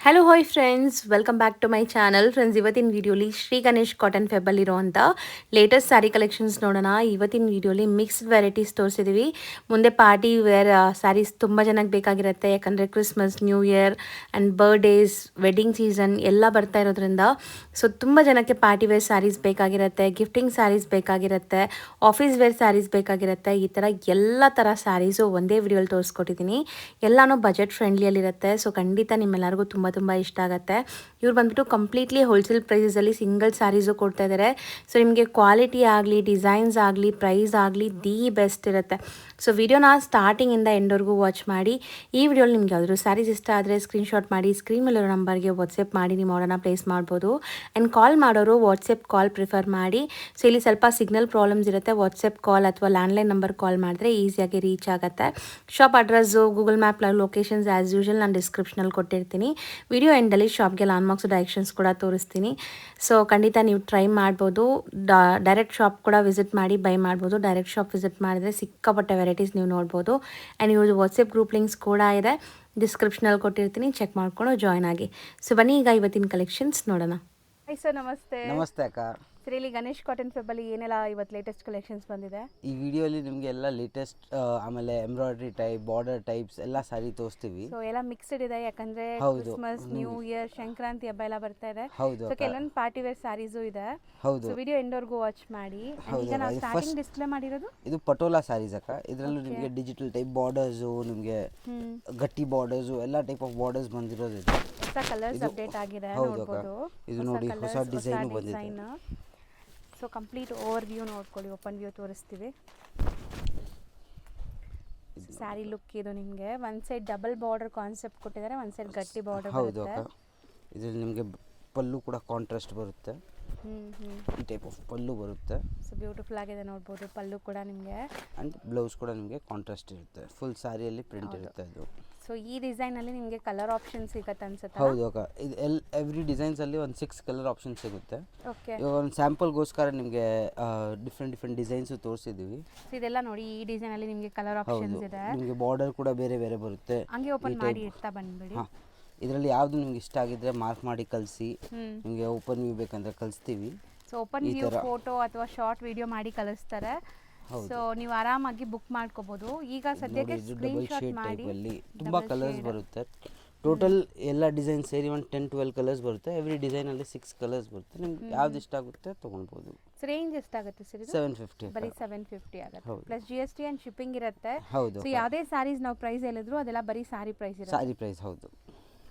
Hello hi friends, welcome back to my channel. Friends, ಇವತ್ತಿನ ವಿಡಿಯೋಲಿ Sri Ganesh cotton ಫೆಬ್ಬಲ್ಲಿರುವಂಥ latest sari collections ನೋಡೋಣ. ಇವತ್ತಿನ ವಿಡಿಯೋಲಿ ಮಿಕ್ಸ್ಡ್ ವೆರೈಟೀಸ್ ತೋರಿಸಿದ್ದೀವಿ. ಮುಂದೆ ಪಾರ್ಟಿ ವೇರ್ ಸ್ಯಾರೀಸ್ ತುಂಬ ಜನಕ್ಕೆ ಬೇಕಾಗಿರುತ್ತೆ. ಯಾಕಂದರೆ Christmas, new year and birthdays, wedding season ಎಲ್ಲ ಬರ್ತಾ ಇರೋದ್ರಿಂದ ಸೊ ತುಂಬ ಜನಕ್ಕೆ ಪಾರ್ಟಿ ವೇರ್ ಸ್ಯಾರೀಸ್ ಬೇಕಾಗಿರುತ್ತೆ, ಗಿಫ್ಟಿಂಗ್ ಸ್ಯಾರೀಸ್ ಬೇಕಾಗಿರುತ್ತೆ, ಆಫೀಸ್ ವೇರ್ ಸ್ಯಾರೀಸ್ ಬೇಕಾಗಿರುತ್ತೆ. ಈ ಥರ ಎಲ್ಲ ಥರ ಸ್ಯಾರೀಸು ಒಂದೇ ವಿಡಿಯೋಲಿ ತೋರಿಸ್ಕೊಟ್ಟಿದ್ದೀನಿ. ಎಲ್ಲನೂ ಬಜೆಟ್ ಫ್ರೆಂಡ್ಲಿಯಲ್ಲಿರುತ್ತೆ. ಸೊ ಖಂಡಿತ ನಿಮ್ಮೆಲ್ಲರಿಗೂ ತುಂಬ ಇಷ್ಟ ಆಗುತ್ತೆ. ಇವ್ರು ಬಂದ್ಬಿಟ್ಟು ಕಂಪ್ಲೀಟ್ಲಿ ಹೋಲ್ಸೇಲ್ ಪ್ರೈಸಲ್ಲಿ ಸಿಂಗಲ್ ಸ್ಯಾರೀಸು ಕೊಡ್ತಾ ಇದ್ದಾರೆ. ಸೊ ನಿಮಗೆ ಕ್ವಾಲಿಟಿ ಆಗಲಿ, ಡಿಸೈನ್ಸ್ ಆಗಲಿ, ಪ್ರೈಸ್ ಆಗಲಿ ದಿ ಬೆಸ್ಟ್ ಇರುತ್ತೆ. ಸೊ ವಿಡಿಯೋನ ಸ್ಟಾರ್ಟಿಂಗಿಂದ ಎಂಡ್ವರೆಗೂ ವಾಚ್ ಮಾಡಿ. ಈ ವಿಡಿಯೋಲಿ ನಿಮ್ಗೆ ಯಾವ್ದಾದ್ರು ಸ್ಯಾರೀಸ್ ಇಷ್ಟ ಆದರೆ ಸ್ಕ್ರೀನ್ಶಾಟ್ ಮಾಡಿ ಸ್ಕ್ರೀನ್ ಮೇಲಿರೋ ನಂಬರ್ಗೆ ವಾಟ್ಸಪ್ ಮಾಡಿ ನಿಮ್ಮ ಆರ್ಡರ್ನ ಪ್ಲೇಸ್ ಮಾಡ್ಬೋದು. ಆ್ಯಂಡ್ ಕಾಲ್ ಮಾಡೋರು ವಾಟ್ಸಪ್ ಕಾಲ್ ಪ್ರಿಫರ್ ಮಾಡಿ. ಸೊ ಇಲ್ಲಿ ಸ್ವಲ್ಪ ಸಿಗ್ನಲ್ ಪ್ರಾಬ್ಲಮ್ಸ್ ಇರುತ್ತೆ. ವಾಟ್ಸಪ್ ಕಾಲ್ ಅಥವಾ ಲ್ಯಾಂಡ್ಲೈನ್ ನಂಬರ್ ಕಾಲ್ ಮಾಡಿದ್ರೆ ಈಸಿಯಾಗಿ ರೀಚ್ ಆಗುತ್ತೆ. Shop address, Google map locations as usual ನಾನು ಡಿಸ್ಕ್ರಿಪ್ಷನಲ್ಲಿ ಕೊಟ್ಟಿರ್ತೀನಿ. ವಿಡಿಯೋ ಎಂಡಲ್ಲಿ ಶಾಪ್ಗೆ ಲ್ಯಾಂಡ್ಮಾರ್ಕ್ಸ್ ಡೈರೆಕ್ಷನ್ಸ್ ಕೂಡ ತೋರಿಸ್ತೀನಿ. ಸೊ ಖಂಡಿತ ನೀವು ಟ್ರೈ ಮಾಡ್ಬೋದು. ಡೈರೆಕ್ಟ್ ಶಾಪ್ ಕೂಡ ವಿಸಿಟ್ ಮಾಡಿ ಬೈ ಮಾಡ್ಬೋದು. ಡೈರೆಕ್ಟ್ ಶಾಪ್ ವಿಸಿಟ್ ಮಾಡಿದ್ರೆ ಸಿಕ್ಕಾಪಟ್ಟೆ ವೆರೈಟೀಸ್ ನೀವು ನೋಡ್ಬೋದು. ಆ್ಯಂಡ್ ಇವ್ರದ್ದು ವಾಟ್ಸಪ್ ಗ್ರೂಪ್ ಲಿಂಕ್ಸ್ ಕೂಡ ಇದೆ, ಡಿಸ್ಕ್ರಿಪ್ಷನಲ್ಲಿ ಕೊಟ್ಟಿರ್ತೀನಿ, ಚೆಕ್ ಮಾಡ್ಕೊಂಡು ಜಾಯ್ನ್ ಆಗಿ. ಸೊ ಬನ್ನಿ ಈಗ ಇವತ್ತಿನ ಕಲೆಕ್ಷನ್ಸ್ ನೋಡೋಣ. ಹಾಯ್ ಸರ್, ನಮಸ್ತೆ. ನಮಸ್ತೆ ಅಕ್ಕ. ಸರ್, ಇಲ್ಲಿ ಗಣೇಶ್ ಕಾಟನ್ ಫೆಬ್ಬಲ್ಲಿ ಏನೆಲ್ಲ ಇವತ್ತು ಲೇಟೆಸ್ಟ್ ಕಲೆಕ್ಷನ್ಸ್ ಬಂದಿದೆ? ಈ ವಿಡಿಯೋಲಿ ನಿಮಗೆ ಎಲ್ಲ ಲೇಟೆಸ್ಟ್ ಆಮೇಲೆ ಎಂಬ್ರಾಯ್ಡ್ರಿ ಟೈಪ್, ಬಾರ್ಡರ್ ಟೈಪ್ಸ್ ಎಲ್ಲ ಸಾರಿ ತೋರಿಸ್ತೀವಿ. ಸೊ ಎಲ್ಲ ಮಿಕ್ಸ್ಡ್ ಇದೆ, ಯಾಕಂದ್ರೆ ಕ್ರಿಸ್ಮಸ್, ನ್ಯೂ ಇಯರ್, ಸಂಕ್ರಾಂತಿ ಹಬ್ಬ ಎಲ್ಲ ಬರ್ತಾ ಇದೆ. ಹೌದು. ಸೊ ಕೆಲವೊಂದು ಪಾರ್ಟಿ ವೇರ್ ಸ್ಯಾರೀಸು ಇದೆ. ಹೌದು. ಸೊ ವಿಡಿಯೋ ಎಂಡ್ವರೆಗೂ ವಾಚ್ ಮಾಡಿ. ಈಗ ನಾವು ಸ್ಟಾರ್ಟಿಂಗ್ ಡಿಸ್ಪ್ಲೇ ಮಾಡಿರೋದು ಇದು ಪಟೋಲಾ ಸ್ಯಾರೀಸ್ ಅಕ್ಕ. ಇದರಲ್ಲೂ ನಿಮಗೆ ಡಿಜಿಟಲ್ ಟೈಪ್ ಬಾರ್ಡರ್ಸು, ನಿಮಗೆ ಗಟ್ಟಿ ಬಾರ್ಡರ್ಸು ಎಲ್ಲ ಟೈಪ್ ಆಫ್ ಬಾರ್ಡರ್ಸ್ ಬಂದಿರೋದು. ಹೊಸ ಕಲರ್ಸ್ ಅಪ್ಡೇಟ್ ಆಗಿದೆ, ನೋಡ್ಬೋದು. ಇದು ನೋಡಿ, ಹೊಸ ಡಿಸೈನ್ ಬಂದಿದೆ. ಸೊ ಕಂಪ್ಲೀಟ್ ಓವರ್ ವ್ಯೂ ನೋಡ್ಕೊಳ್ಳಿ, ಓಪನ್ ವ್ಯೂ ತೋರಿಸ್ತೀವಿ. ಸ್ಯಾರಿ ಲುಕ್ ಇದು ನಿಮಗೆ ಒಂದು ಸೈಡ್ ಡಬಲ್ ಬಾರ್ಡರ್ ಕಾನ್ಸೆಪ್ಟ್ ಕೊಟ್ಟಿದ್ದಾರೆ, ಒಂದು ಸೈಡ್ ಗಟ್ಟಿ ಬಾರ್ಡರ್ ಹೌದು ಬರುತ್ತೆ. ಅಕ್ಕ. ಇದರಲ್ಲಿ ನಿಮಗೆ ಪಲ್ಲು ಕೂಡ ಕಾಂಟ್ರಾಸ್ಟ್ ಬರುತ್ತೆ. ಈ ಟೈಪ್ ಆಫ್ ಪಲ್ಲು ಬರುತ್ತೆ. ಸೊ ಬ್ಯೂಟಿಫುಲ್ ಆಗಿದೆ, ನೋಡ್ಬೋದು. ಪಲ್ಲು ಕೂಡ ನಿಮಗೆ ಆ್ಯಂಡ್ ಬ್ಲೌಸ್ ಕೂಡ ನಿಮಗೆ ಕಾಂಟ್ರಾಸ್ಟ್ ಇರುತ್ತೆ. ಫುಲ್ ಸ್ಯಾರಿಯಲ್ಲಿ ಪ್ರಿಂಟ್ ಇರುತ್ತೆ ಅದು. ಸೊ ಈ ಡಿಸೈನಲ್ಲಿ ನಿಮಗೆ ಕಲರ್ ಆಪ್ಷನ್ ಸಿಗುತ್ತೆ ಅನ್ಸುತ್ತೆ. ಹೌದು ಅಕ್ಕ. ಇದು ಎವ್ರಿ ಡಿಸೈನ್ಸಲ್ಲಿ ಒಂದು 6 ಕಲರ್ ಆಪ್ಷನ್ ಸಿಗುತ್ತೆ. ಓಕೆ. ಇವಾಗ ಒಂದು ಸ್ಯಾಂಪಲ್ಗೋಸ್ಕರ ನಿಮಗೆ ಡಿಫ್ರೆಂಟ್ ಡಿಸೈನ್ಸು ತೋರಿಸಿದ್ದೀವಿ. ಇದೆಲ್ಲ ನೋಡಿ, ಈ ಡಿಸೈನಲ್ಲಿ ನಿಮಗೆ ಕಲರ್ ಆಪ್ಷನ್ಸ್ ಇದೆ. ನಿಮಗೆ ಬಾರ್ಡರ್ ಕೂಡ ಬೇರೆ ಬೇರೆ ಬರುತ್ತೆ. ಹಂಗೆ ಓಪನ್ ಮಾಡಿ ಇಡ್ತಾ ಬಂದ್ಬಿಡಿ. ಹಾಂ, ಇದರಲ್ಲಿ ಯಾವುದು ನಿಮ್ಗೆ ಇಷ್ಟ ಆಗಿದ್ರೆ ಮಾರ್ಕ್ ಮಾಡಿ ಕಳಿಸಿ. ನಿಮಗೆ ಓಪನ್ ವ್ಯೂ ಬೇಕಂದ್ರೆ ಕಳಿಸ್ತೀವಿ. ಸೊ ಓಪನ್ ವ್ಯೂ ಫೋಟೋ ಅಥವಾ ಶಾರ್ಟ್ ವಿಡಿಯೋ ಮಾಡಿ ಕಳಿಸ್ತಾರೆ. ಸೊ ನೀವು ಆರಾಮಾಗಿ ಬುಕ್ ಮಾಡ್ಕೋಬಹುದು. ಈಗ ಸದ್ಯಕ್ಕೆ ಸ್ಕ್ರೀನ್ಶಾಟ್ ಮಾಡಿ. ತುಂಬಾ ಕಲರ್ಸ್ ಬರುತ್ತೆ. ಟೋಟಲ್ ಎಲ್ಲ ಡಿಸೈನ್ ಸೇರಿ ಒಂದು 10-12 ಕಲರ್ಸ್ ಬರುತ್ತೆ. ಎವ್ರಿ ಡಿಸೈನಲ್ಲಿ 6 ಕಲರ್ಸ್ ಬರುತ್ತೆ. ನಿಮ್ಗೆ ಯಾವ್ದು ಇಷ್ಟ ಆಗುತ್ತೆ ತೊಗೊಳ್ಬೋದು. ರೇಂಜ್ ಎಷ್ಟಾಗುತ್ತೆ ಸರ್ ಇದು? 750. ಬರೀ 750 ಆಗುತ್ತೆ, ಪ್ಲಸ್ GST ಆ್ಯಂಡ್ ಶಿಪ್ಪಿಂಗ್ ಇರುತ್ತೆ. ಹೌದು. ಸೊ ಯಾವುದೇ ಸ್ಯಾರೀಸ್ ನಾವು ಪ್ರೈಸ್ ಹೇಳಿದ್ರು ಅದೆಲ್ಲ ಬರೀ ಸ್ಯಾರಿ ಪ್ರೈಸ್ ಇರುತ್ತೆ. ಸ್ಯಾರಿ ಪ್ರೈಸ್. ಹೌದು.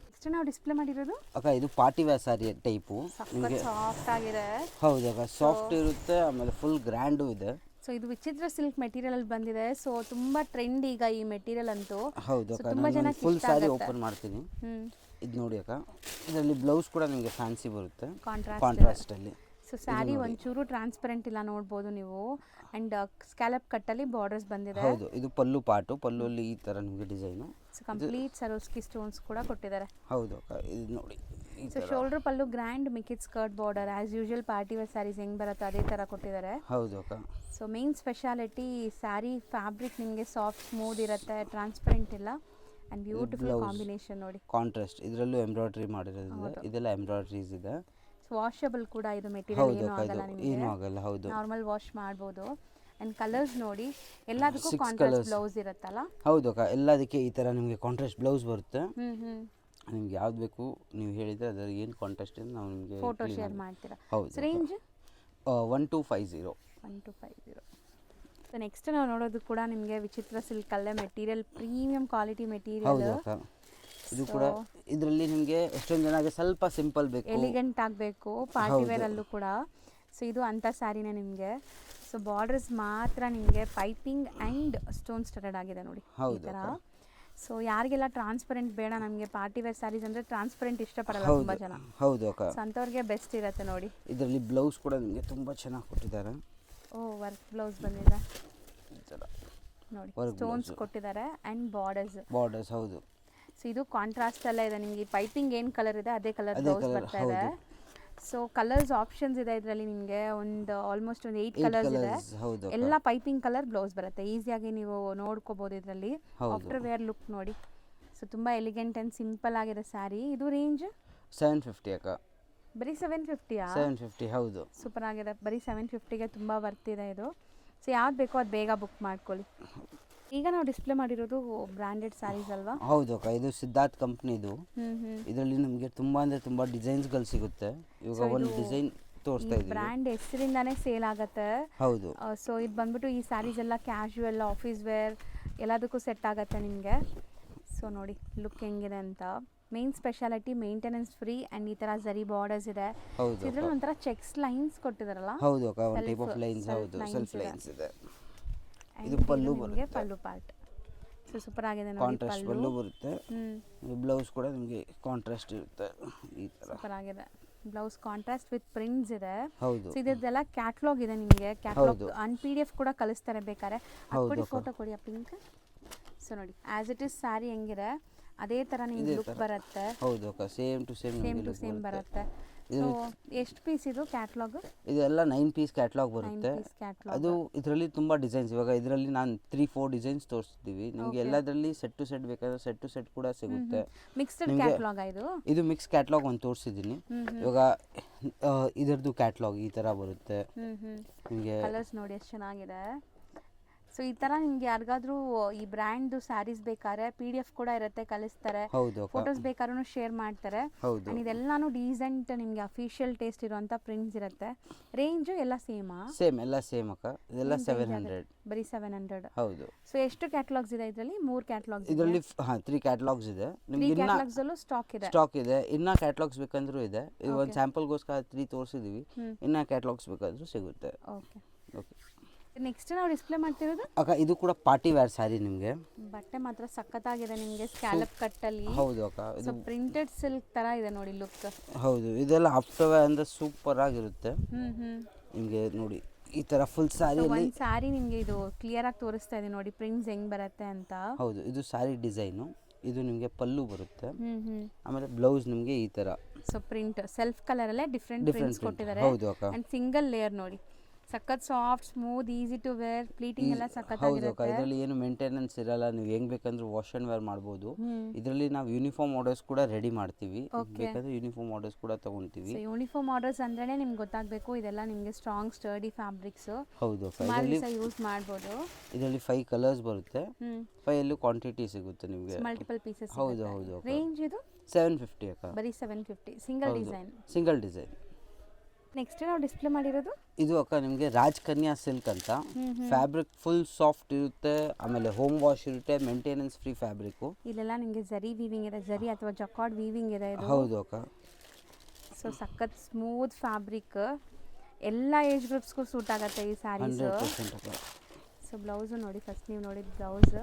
ನೆಕ್ಸ್ಟ್ ನಾವು ಡಿಸ್ಪ್ಲೇ ಮಾಡಿರೋದು ಅಕ್ಕ, ಇದು ಪಾರ್ಟಿ ವೇರ್ ಸ್ಯಾರಿ ಟೈಪು. ನಿಮಗೆ ಸಾಫ್ಟ್ ಆಗಿದೆ. ಹೌದು ಅಕ್ಕ, ಸಾಫ್ಟ್ ಇರುತ್ತೆ, ಆಮೇಲೆ ಫುಲ್ ಗ್ರ್ಯಾಂಡು ಇದೆ. ಸೊ ಇದು ವಿಚಿತ್ರ ಸಿಲ್ಕ್ ಮೆಟೀರಿಯಲ್ ಅಲ್ಲಿ ಬಂದಿದೆ. ಸೊ ತುಂಬಾ ಟ್ರೆಂಡ್ ಈಗ ಈ ಮೆಟೀರಿಯಲ್ ಅಂತೂ. ಹೌದು ಅಕ್ಕ. ತುಂಬಾ ಜನ ಫುಲ್ ಸ್ಯಾರಿ ಓಪನ್ ಮಾಡ್ತೀನಿ. ಇದು ನೋಡಿ ಅಕ್ಕ, ಇದರಲ್ಲಿ ಬ್ಲೌಸ್ ಕೂಡ ನಿಮಗೆ ಫ್ಯಾನ್ಸಿ ಬರುತ್ತೆ, ಕಾಂಟ್ರಾಸ್ಟ್ ಅಲ್ಲಿ. ಸೊ ಸ್ಯಾರಿ ಒಂಚೂರು ಟ್ರಾನ್ಸ್ಪರೆಂಟ್ ಇಲ್ಲ, ನೋಡ್ಬೋದು ನೀವು. ಅಂಡ್ ಸ್ಕ್ಯಾಲಪ್ ಕಟ್ಟಲ್ಲಿ ಬಾರ್ಡರ್ಸ್ ಬಂದಿದೆ. ಹೌದು. ಇದು ಪಲ್ಲು ಪಾಟು. ಪಲ್ಲುಲ್ಲಿ ಈ ತರ ನಿಮಗೆ design. So complete Swarovski stones ಕೂಡ ಕೊಟ್ಟಿದ್ದಾರೆ. ಹೌದು ಅಕ್ಕ. ಇದು ನೋಡಿ. ಸೊ ಶೋಲ್ಡರ್ ಪಲ್ಲು ಗ್ರ್ಯಾಂಡ್ ಮಿಕ್ಕಿಡ್ skirt border as usual party wear saris ಹೆಂಗ್ ಬರುತ್ತೆ ಅದೇ ತರ ಕೊಟ್ಟಿದ್ದಾರೆ. ಹೌದು ಅಕ್ಕ. So main speciality sari fabric ನಿಮಗೆ ಸಾಫ್ಟ್ ಸ್ಮೂತ್ ಇರುತ್ತೆ, ಟ್ರಾನ್ಸ್ಪರೆಂಟ್ ಇಲ್ಲ. ಅಂಡ್ ಬ್ಯೂಟಿಫುಲ್ ಕಾಂಬಿನೇಷನ್ ನೋಡಿ, ಕಾಂಟ್ರಾಸ್ಟ್. ಇದರಲ್ಲೂ ಎಂಬ್ರಾಯ್ಡ್ರಿ ಮಾಡಿರೋದಿದೆ. ಇದೆಲ್ಲ ಎಂಬ್ರಾಯ್ಡ್ರೀಸ್ ಇದೆ. ವಾಷಬಲ್ ಕೂಡ ಇದು ಮೆಟೀರಿಯಲ್, ಏನು ಆಗಲ್ಲ ನಿಮಗೆ, ಏನು ಆಗಲ್ಲ. ಹೌದು. ನಾರ್ಮಲ್ ವಾಶ್ ಮಾಡಬಹುದು. ಅಂಡ್ ಕಲರ್ಸ್ ನೋಡಿ, ಎಲ್ಲದಕ್ಕೂ ಕಾಂಟ್ರಾಸ್ಟ್ ಬ್ಲೌಸ್ ಇರುತ್ತಲ್ಲ. ಹೌದು ಅಕ್ಕ. ಎಲ್ಲದಕ್ಕೆ ಈ ತರ ನಿಮಗೆ ಕಾಂಟ್ರಾಸ್ಟ್ ಬ್ಲೌಸ್ ಬರುತ್ತೆ. ನಿಮ್ಗೆ ಯಾವ್ದು ಬೇಕು ನೀವು ಹೇಳಿದ್ರೆ ಅದರ ಏನು ಕಾಂಟ್ರಾಸ್ಟ್ ಇದೆ ನಾವು ನಿಮಗೆ ಫೋಟೋ ಶೇರ್ ಮಾಡ್ತೀರಾ. ಹೌದು. ರೇಂಜ್ 1250. 1250. ಸೊ ನೆಕ್ಸ್ಟ್ ನಾವು ನೋಡೋದು ಕೂಡ ನಿಮಗೆ ವಿಚಿತ್ರ ಸಿಲ್ಕ್ ಅಲ್ಲೇ ಮೆಟೀರಿಯಲ್, ಪ್ರೀಮಿಯಂ ಕ್ವಾಲಿಟಿ ಮೆಟೀರಿಯಲ್. ಹೌದು ಅಕ್ಕ. ಇದು ಕೂಡ ಇದರಲ್ಲಿ ನಿಮಗೆ ಎಷ್ಟೊಂದು ಜನಕ್ಕೆ ಸ್ವಲ್ಪ ಸಿಂಪಲ್ ಬೇಕು, ಎಲಿಗೆಂಟ್ ಆಗಬೇಕು, ಪಾರ್ಟಿ ವೇರ್ ಅಲ್ಲೂ ಕೂಡ. ಸೊ ಇದು ಅಂಥ ಸ್ಯಾರಿನೇ ನಿಮಗೆ. ಸೊ ಬಾರ್ಡರ್ಸ್ ಮಾತ್ರ ನಿಮಗೆ ಪೈಪಿಂಗ್ ಆ್ಯಂಡ್ ಸ್ಟೋನ್ ಸ್ಟಡೆಡ್ ಆಗಿದೆ ನೋಡಿ ಈ ಥರ. ಸೊ ಯಾರಿಗೆಲ್ಲ ಟ್ರಾನ್ಸ್ಪರೆಂಟ್ ಬೇಡ, ನಮಗೆ ಪಾರ್ಟಿ ವೇರ್ ಸ್ಯಾರೀಸ್ ಅಂದರೆ ಟ್ರಾನ್ಸ್ಪರೆಂಟ್ ಇಷ್ಟಪಡಲ್ಲ ತುಂಬ ಜನ. ಹೌದು ಅಕ್ಕ. ಸೊ ಅಂಥವ್ರಿಗೆ ಬೆಸ್ಟ್ ಇರುತ್ತೆ ನೋಡಿ. ಇದರಲ್ಲಿ ಬ್ಲೌಸ್ ಕೂಡ ನಿಮಗೆ ತುಂಬ ಚೆನ್ನಾಗಿ ಕೊಟ್ಟಿದ್ದಾರೆ. ಓ, ವರ್ಕ್ ಬ್ಲೌಸ್ ಬಂದಿದೆ ನೋಡಿ, ಸ್ಟೋನ್ಸ್ ಕೊಟ್ಟಿದ್ದಾರೆ ಆ್ಯಂಡ್ ಬಾರ್ಡರ್ಸ್. ಹೌದು. ಸೊ ಇದು ಕಾಂಟ್ರಾಸ್ಟ್ ಎಲ್ಲ ಇದೆ ನಿಮಗೆ. ಪೈಪಿಂಗ್ ಏನು ಕಲರ್ ಇದೆ ಅದೇ ಕಲರ್ ಬ್ಲೌಸ್ ಬರ್ತಾ ಇದೆ. ಸೊ ಕಲರ್ಸ್ ಆಪ್ಷನ್ಸ್ ಇದೆ ಇದರಲ್ಲಿ ನಿಮಗೆ. ಒಂದು ಆಲ್ಮೋಸ್ಟ್ ಒಂದು 8 ಕಲರ್ಸ್ ಇದೆ. ಎಲ್ಲ ಪೈಪಿಂಗ್ ಕಲರ್ ಬ್ಲೌಸ್ ಬರುತ್ತೆ. ಈಸಿಯಾಗಿ ನೀವು ನೋಡ್ಕೋಬಹುದು ಇದರಲ್ಲಿ. ಆಫ್ಟರ್ ವೇರ್ ಲುಕ್ ನೋಡಿ, ಸೊ ತುಂಬ ಎಲಿಗೆಂಟ್ ಆ್ಯಂಡ್ ಸಿಂಪಲ್ ಆಗಿದೆ ಸ್ಯಾರಿ. ಇದು ರೇಂಜ್ 750 ಅಕ್ಕ. ಬರೀ 750ಯಾ? 750 ಹೌದು. ಸೂಪರ್ ಆಗಿದೆ. ಬರೀ 750ಗೆ ತುಂಬ ವರ್ತಿದೆ ಇದು. ಸೊ ಯಾವ್ದು ಬೇಕೋ ಅದು ಬೇಗ ಬುಕ್ ಮಾಡ್ಕೊಳ್ಳಿ. ಈಗ ನಾವು ಡಿಸ್ಪ್ಲೇ ಮಾಡಿರೋದು ಬ್ರ್ಯಾಂಡೆಡ್ ಸ್ಯಾರೀಸ್ ಅಲ್ವಾ? ಹೌದು ಅಕ್ಕ, ಇದು ಸಿದ್ಧಾರ್ಥ್ ಕಂಪ್ನಿದು. ಇದರಲ್ಲಿ ನಿಮಗೆ ತುಂಬ ಅಂದರೆ ತುಂಬ ಡಿಸೈನ್ಸ್ಗಳು ಸಿಗುತ್ತೆ. ಇವಾಗ ಒಂದು ಡಿಸೈನ್ ತೋರಿಸ್ತಾ ಇದ್ದೀವಿ. ಬ್ರ್ಯಾಂಡ್ ಹೆಸರಿಂದಾನೇ ಸೇಲ್ ಆಗುತ್ತೆ. ಹೌದು. ಸೊ ಇದು ಬಂದ್ಬಿಟ್ಟು ಈ ಸ್ಯಾರೀಸ್ ಎಲ್ಲ ಕ್ಯಾಶುವಲ್, ಆಫೀಸ್ ವೇರ್ ಎಲ್ಲದಕ್ಕೂ ಸೆಟ್ ಆಗುತ್ತೆ ನಿಮಗೆ. ಸೊ ನೋಡಿ ಲುಕ್ ಹೆಂಗಿದೆ ಅಂತ. Main speciality maintenance free and ಈ ಥರ ಜರಿ ಬಾರ್ಡರ್ಸ್ ಇದೆ. ಹೌದು. ಇದರಲ್ಲಿ ಒಂಥರ ಚೆಕ್ಸ್ ಲೈನ್ಸ್ ಕೊಟ್ಟಿದಾರಲ್ಲ? ಹೌದು ಅಕ್ಕ, ಒಂದು ಟೈಪ್ ಆಫ್ ಲೈನ್ಸ್. ಹೌದು, ಸೆಲ್ಫ್ ಲೈನ್ಸ್ ಇದೆ. ಇದು ಪಲ್ಲು ಬರುತ್ತೆ. ಪಲ್ಲು ಪಾರ್ಟ್. ಸೊ ಸೂಪರ್ ಆಗಿದೆ ನೋಡಿ. ಕಾಂಟ್ರಾಸ್ಟ್ ಪಲ್ಲು ಬರುತ್ತೆ. ಬ್ಲೌಸ್ ಕೂಡ ನಿಮಗೆ ಕಾಂಟ್ರಾಸ್ಟ್ ಇರುತ್ತೆ ಈ ಥರ. ಸೂಪರ್ ಆಗಿದೆ. ಬ್ಲೌಸ್ ಕಾಂಟ್ರಾಸ್ಟ್ ವಿತ್ ಪ್ರಿಂಟ್ಸ್ ಇದೆ. ಹೌದು. ಸೊ ಇದೆಲ್ಲ ಕ್ಯಾಟ್ಲಾಗ್ ಇದೆ ನಿಮಗೆ. ಕ್ಯಾಟ್ಲಾಗ್ PDF ಕೂಡ ಕಳಿಸ್ತಾರೆ ಬೇಕಾದ್ರೆ. ಕೊಡಿ ಫೋಟೋ ಕೊಡಿ ಆ ಪಿಂಕ್. ಸೊ ನೋಡಿ ಆಸ್ ಇಟ್ ಇಸ್ ಸ್ಯಾರಿ ಹೆಂಗಿದೆ ಅದೇ ಥರ ನಿಮ್ಗೆ ಲುಕ್ ಬರುತ್ತೆ. ಹೌದು ಅಕ್ಕ, ಸೇಮ್ ಟು ಸೇಮ್ ಬರುತ್ತೆ. ಸೊ ಎಷ್ಟು ಪೀಸ್ ಇದು ಕ್ಯಾಟ್ಲಾಗ್? ಇದೆಲ್ಲ 9 ಪೀಸ್ ಕ್ಯಾಟ್ಲಾಗ್ ಬರುತ್ತೆ. ಕ್ಯಾಟ್ಲಾಗ್. ಅದು ಇದರಲ್ಲಿ ತುಂಬ ಡಿಸೈನ್ಸ್. ಇವಾಗ ಇದರಲ್ಲಿ ನಾನು 3-4 ಡಿಸೈನ್ಸ್ ತೋರಿಸ್ತೀವಿ ನಿಮಗೆ. ಎಲ್ಲದರಲ್ಲಿ ಸೆಟ್ ಟು ಸೆಟ್ ಬೇಕಾದ್ರೆ ಸೆಟ್ ಟು ಸೆಟ್ ಕೂಡ ಸಿಗುತ್ತೆ. ಮಿಕ್ಸ್ಡ್ ಕ್ಯಾಟ್ಲಾಗ್ ಇದು? ಇದು ಮಿಕ್ಸ್ ಕ್ಯಾಟ್ಲಾಗ್ ಒಂದು ತೋರಿಸಿದ್ದೀನಿ. ಇವಾಗ ಇದರದ್ದು ಕ್ಯಾಟ್ಲಾಗ್ ಈ ಥರ ಬರುತ್ತೆ ನಿಮಗೆ. ಕಲರ್ಸ್ ನೋಡಿ ಎಷ್ಟು ಚೆನ್ನಾಗಿದೆ. ಸೊ ಈ ಥರ ನಿಮ್ಗೆ ಯಾರಿಗಾದ್ರೂ ಈ ಬ್ರ್ಯಾಂಡ್ದು ಸ್ಯಾರೀಸ್ ಬೇಕಾದ್ರೆ PDF ಕೂಡ ಇರುತ್ತೆ, ಕಳಿಸ್ತಾರೆ. ಹೌದು. ಫೋಟೋಸ್ ಬೇಕಾದ್ರೂ ಶೇರ್ ಮಾಡ್ತಾರೆ. ಹೌದು. ಇದೆಲ್ಲಾನು ಡೀಸೆಂಟ್ ನಿಮಗೆ ಅಫಿಷಿಯಲ್ ಟೇಸ್ಟ್ ಇರುವಂಥ ಪ್ರಿಂಟ್ಸ್ ಇರುತ್ತೆ. ರೇಂಜು ಎಲ್ಲ ಸೇಮಾ? ಸೇಮ್, ಎಲ್ಲ ಸೇಮ್ ಅಕ್ಕ. ಇದೆಲ್ಲ 700. ಬರೀ 700. ಹೌದು. ಸೊ ಎಷ್ಟು ಕ್ಯಾಟ್ಲಾಗ್ಸ್ ಇದೆ ಇದರಲ್ಲಿ? 3 ಕ್ಯಾಟ್ಲಾಗ್ಸ್ ಇದರಲ್ಲಿ 3 ಕ್ಯಾಟ್ಲಾಗ್ಸ್ ಇದೆ. ನಿಮಗೆ ಕ್ಯಾಟ್ಲಾಗ್ಸ್ ಅಲ್ಲೂ ಸ್ಟಾಕ್ ಇದೆ. ಇನ್ನ ಕ್ಯಾಟ್ಲಾಗ್ಸ್ ಬೇಕಂದ್ರೂ ಇದೆ. ಇದು ಒಂದು ಸ್ಯಾಂಪಲ್ಗೋಸ್ಕರ 3 ತೋರಿಸಿದೀವಿ. ಇನ್ನ ಕ್ಯಾಟ್ಲಾಗ್ಸ್ ಬೇಕಾದ್ರೂ ಸಿಗುತ್ತೆ. ಓಕೆ. ಓಕೆ. ನೆಕ್ಸ್ಟ್ ನಾವು ಡಿಸ್ಪ್ಲೇ ಮಾಡ್ತಿರೋದು ಅಕ್ಕ, ಇದು ಕೂಡ ಪಾರ್ಟಿ ವೇರ್ ಸ್ಯಾರಿ. ನಿಮಗೆ ಬಟ್ಟೆ ಮಾತ್ರ ಸಖತ್ತಾಗಿದೆ ನಿಮಗೆ. ಸ್ಕ್ಯಾಲಪ್ ಕಟ್ಟಲ್ಲಿ. ಹೌದು ಅಕ್ಕ, ಇದು ಪ್ರಿಂಟೆಡ್ ಸಿಲ್ಕ್ ತರ ಇದೆ ನೋಡಿ ಲುಕ್. ಹೌದು. ಇದೆಲ್ಲ ಆಫ್ಟರ್ ವೇರ್ ಅಂದ್ರೆ ಸೂಪರ್ ಆಗಿರುತ್ತೆ ನಿಮಗೆ. ನೋಡಿ ಈ ತರ ಫುಲ್ ಸ್ಯಾರಿ. ಒಂದು ಸ್ಯಾರಿ ನಿಮಗೆ ಇದು ಕ್ಲಿಯರ್ ಆಗಿ ತೋರಿಸ್ತಾ ಇದೆ ನೋಡಿ ಪ್ರಿಂಟ್ಸ್ ಹೆಂಗ್ ಬರುತ್ತೆ ಅಂತ. ಹೌದು. ಇದು ಸ್ಯಾರಿ ಡಿಸೈನು. ಇದು ನಿಮಗೆ ಪಲ್ಲು ಬರುತ್ತೆ. ಆಮೇಲೆ ಬ್ಲೌಸ್ ನಿಮಗೆ ಈ ತರ. ಸೊ ಪ್ರಿಂಟ್ ಸೆಲ್ಫ್ ಕಲರ್ ಅಲ್ಲೇ ಡಿಫ್ರೆಂಟ್ ಪ್ರಿಂಟ್ಸ್ ಕೊಟ್ಟಿದ್ದಾರೆ. ಹೌದು ಅಕ್ಕ. ಅಂಡ್ ಸಿಂಗಲ್ ಲೇಯರ್ ನೋಡಿ. ಸಖತ್ soft, smooth, easy to wear. Pleating ಎಲ್ಲ ಸಖತ್ ಆಗಿರುತ್ತೆ. ಇದರಲ್ಲಿ ಏನು ಮೇಂಟೆನೆನ್ಸ್ ಇರಲ್ಲ. ನೀವು ಹೆಂಗ್ ಬೇಕಂದ್ರೆ ವಾಶ್ ಅಂಡ್ ವೇರ್ ಮಾಡ್ಬೋದು. ಇದರಲ್ಲಿ ನಾವು ಯೂನಿಫಾರ್ಮ್ ಆರ್ಡರ್ಸ್ ಕೂಡ ರೆಡಿ ಮಾಡ್ತೀವಿ. ಬೇಕಾದ್ರೆ ಯೂನಿಫಾರ್ಮ್ ಆರ್ಡರ್ಸ್ ಕೂಡ ತಗೊಂತೀವಿ. ಯೂನಿಫಾರ್ಮ್ ಆರ್ಡರ್ಸ್ ಅಂದ್ರೇನೆ ನಿಮ್ಗೆ ಗೊತ್ತಾಗಬೇಕು ಇದೆಲ್ಲ ನಿಮಗೆ ಸ್ಟ್ರಾಂಗ್ ಸ್ಟರ್ಡಿ ಫ್ಯಾಬ್ರಿಕ್ಸ್. ಹೌದು. ಯೂಸ್ ಮಾಡ್ಬೋದು. ಇದರಲ್ಲಿ 5 ಕಲರ್ಸ್ ಬರುತ್ತೆ. 5 ಅಲ್ಲೂ ಕ್ವಾಂಟಿಟಿ ಸಿಗುತ್ತೆ ನಿಮಗೆ. Multiple pieces. ಹೌದು. ರೇಂಜ್ ಇದು 750 ಅಕ್ಕ. ಬರೀ 750. Single design. ನೆಕ್ಸ್ಟ್ ನಾವು ಡಿಸ್ಪ್ಲೇ ಮಾಡಿರೋದು ಇದು ಅಕ್ಕ ನಿಮಗೆ ರಾಜ್ ಕನ್ಯಾ ಸಿಲ್ಕ್ ಅಂತ. ಫ್ಯಾಬ್ರಿಕ್ ಫುಲ್ ಸಾಫ್ಟ್ ಇರುತ್ತೆ. ಆಮೇಲೆ ಹೋಮ್ ವಾಶ್ ಇರುತ್ತೆ. Maintenance free fabric. ಇಲ್ಲೆಲ್ಲ ನಿಮಗೆ ಜರಿ ವೀವಿಂಗ್ ಇದೆ. ಜರಿ ಅಥವಾ ಜಕಾರ್ಡ್ ವೀವಿಂಗ್ ಇದೆ ಇದು. ಹೌದು ಅಕ್ಕ. ಸೊ ಸಖತ್ ಸ್ಮೂತ್ ಫ್ಯಾಬ್ರಿಕ್. ಎಲ್ಲ ಏಜ್ ಗ್ರೂಪ್ಸ್ಗೂ ಸೂಟ್ ಆಗುತ್ತೆ ಈ ಸ್ಯಾರೀಸ್. 100% ಅಕ್ಕ. ಸೊ ಬ್ಲೌಸ್ ನೋಡಿ. ಫಸ್ಟ್ ನೀವು ನೋಡಿದ blouse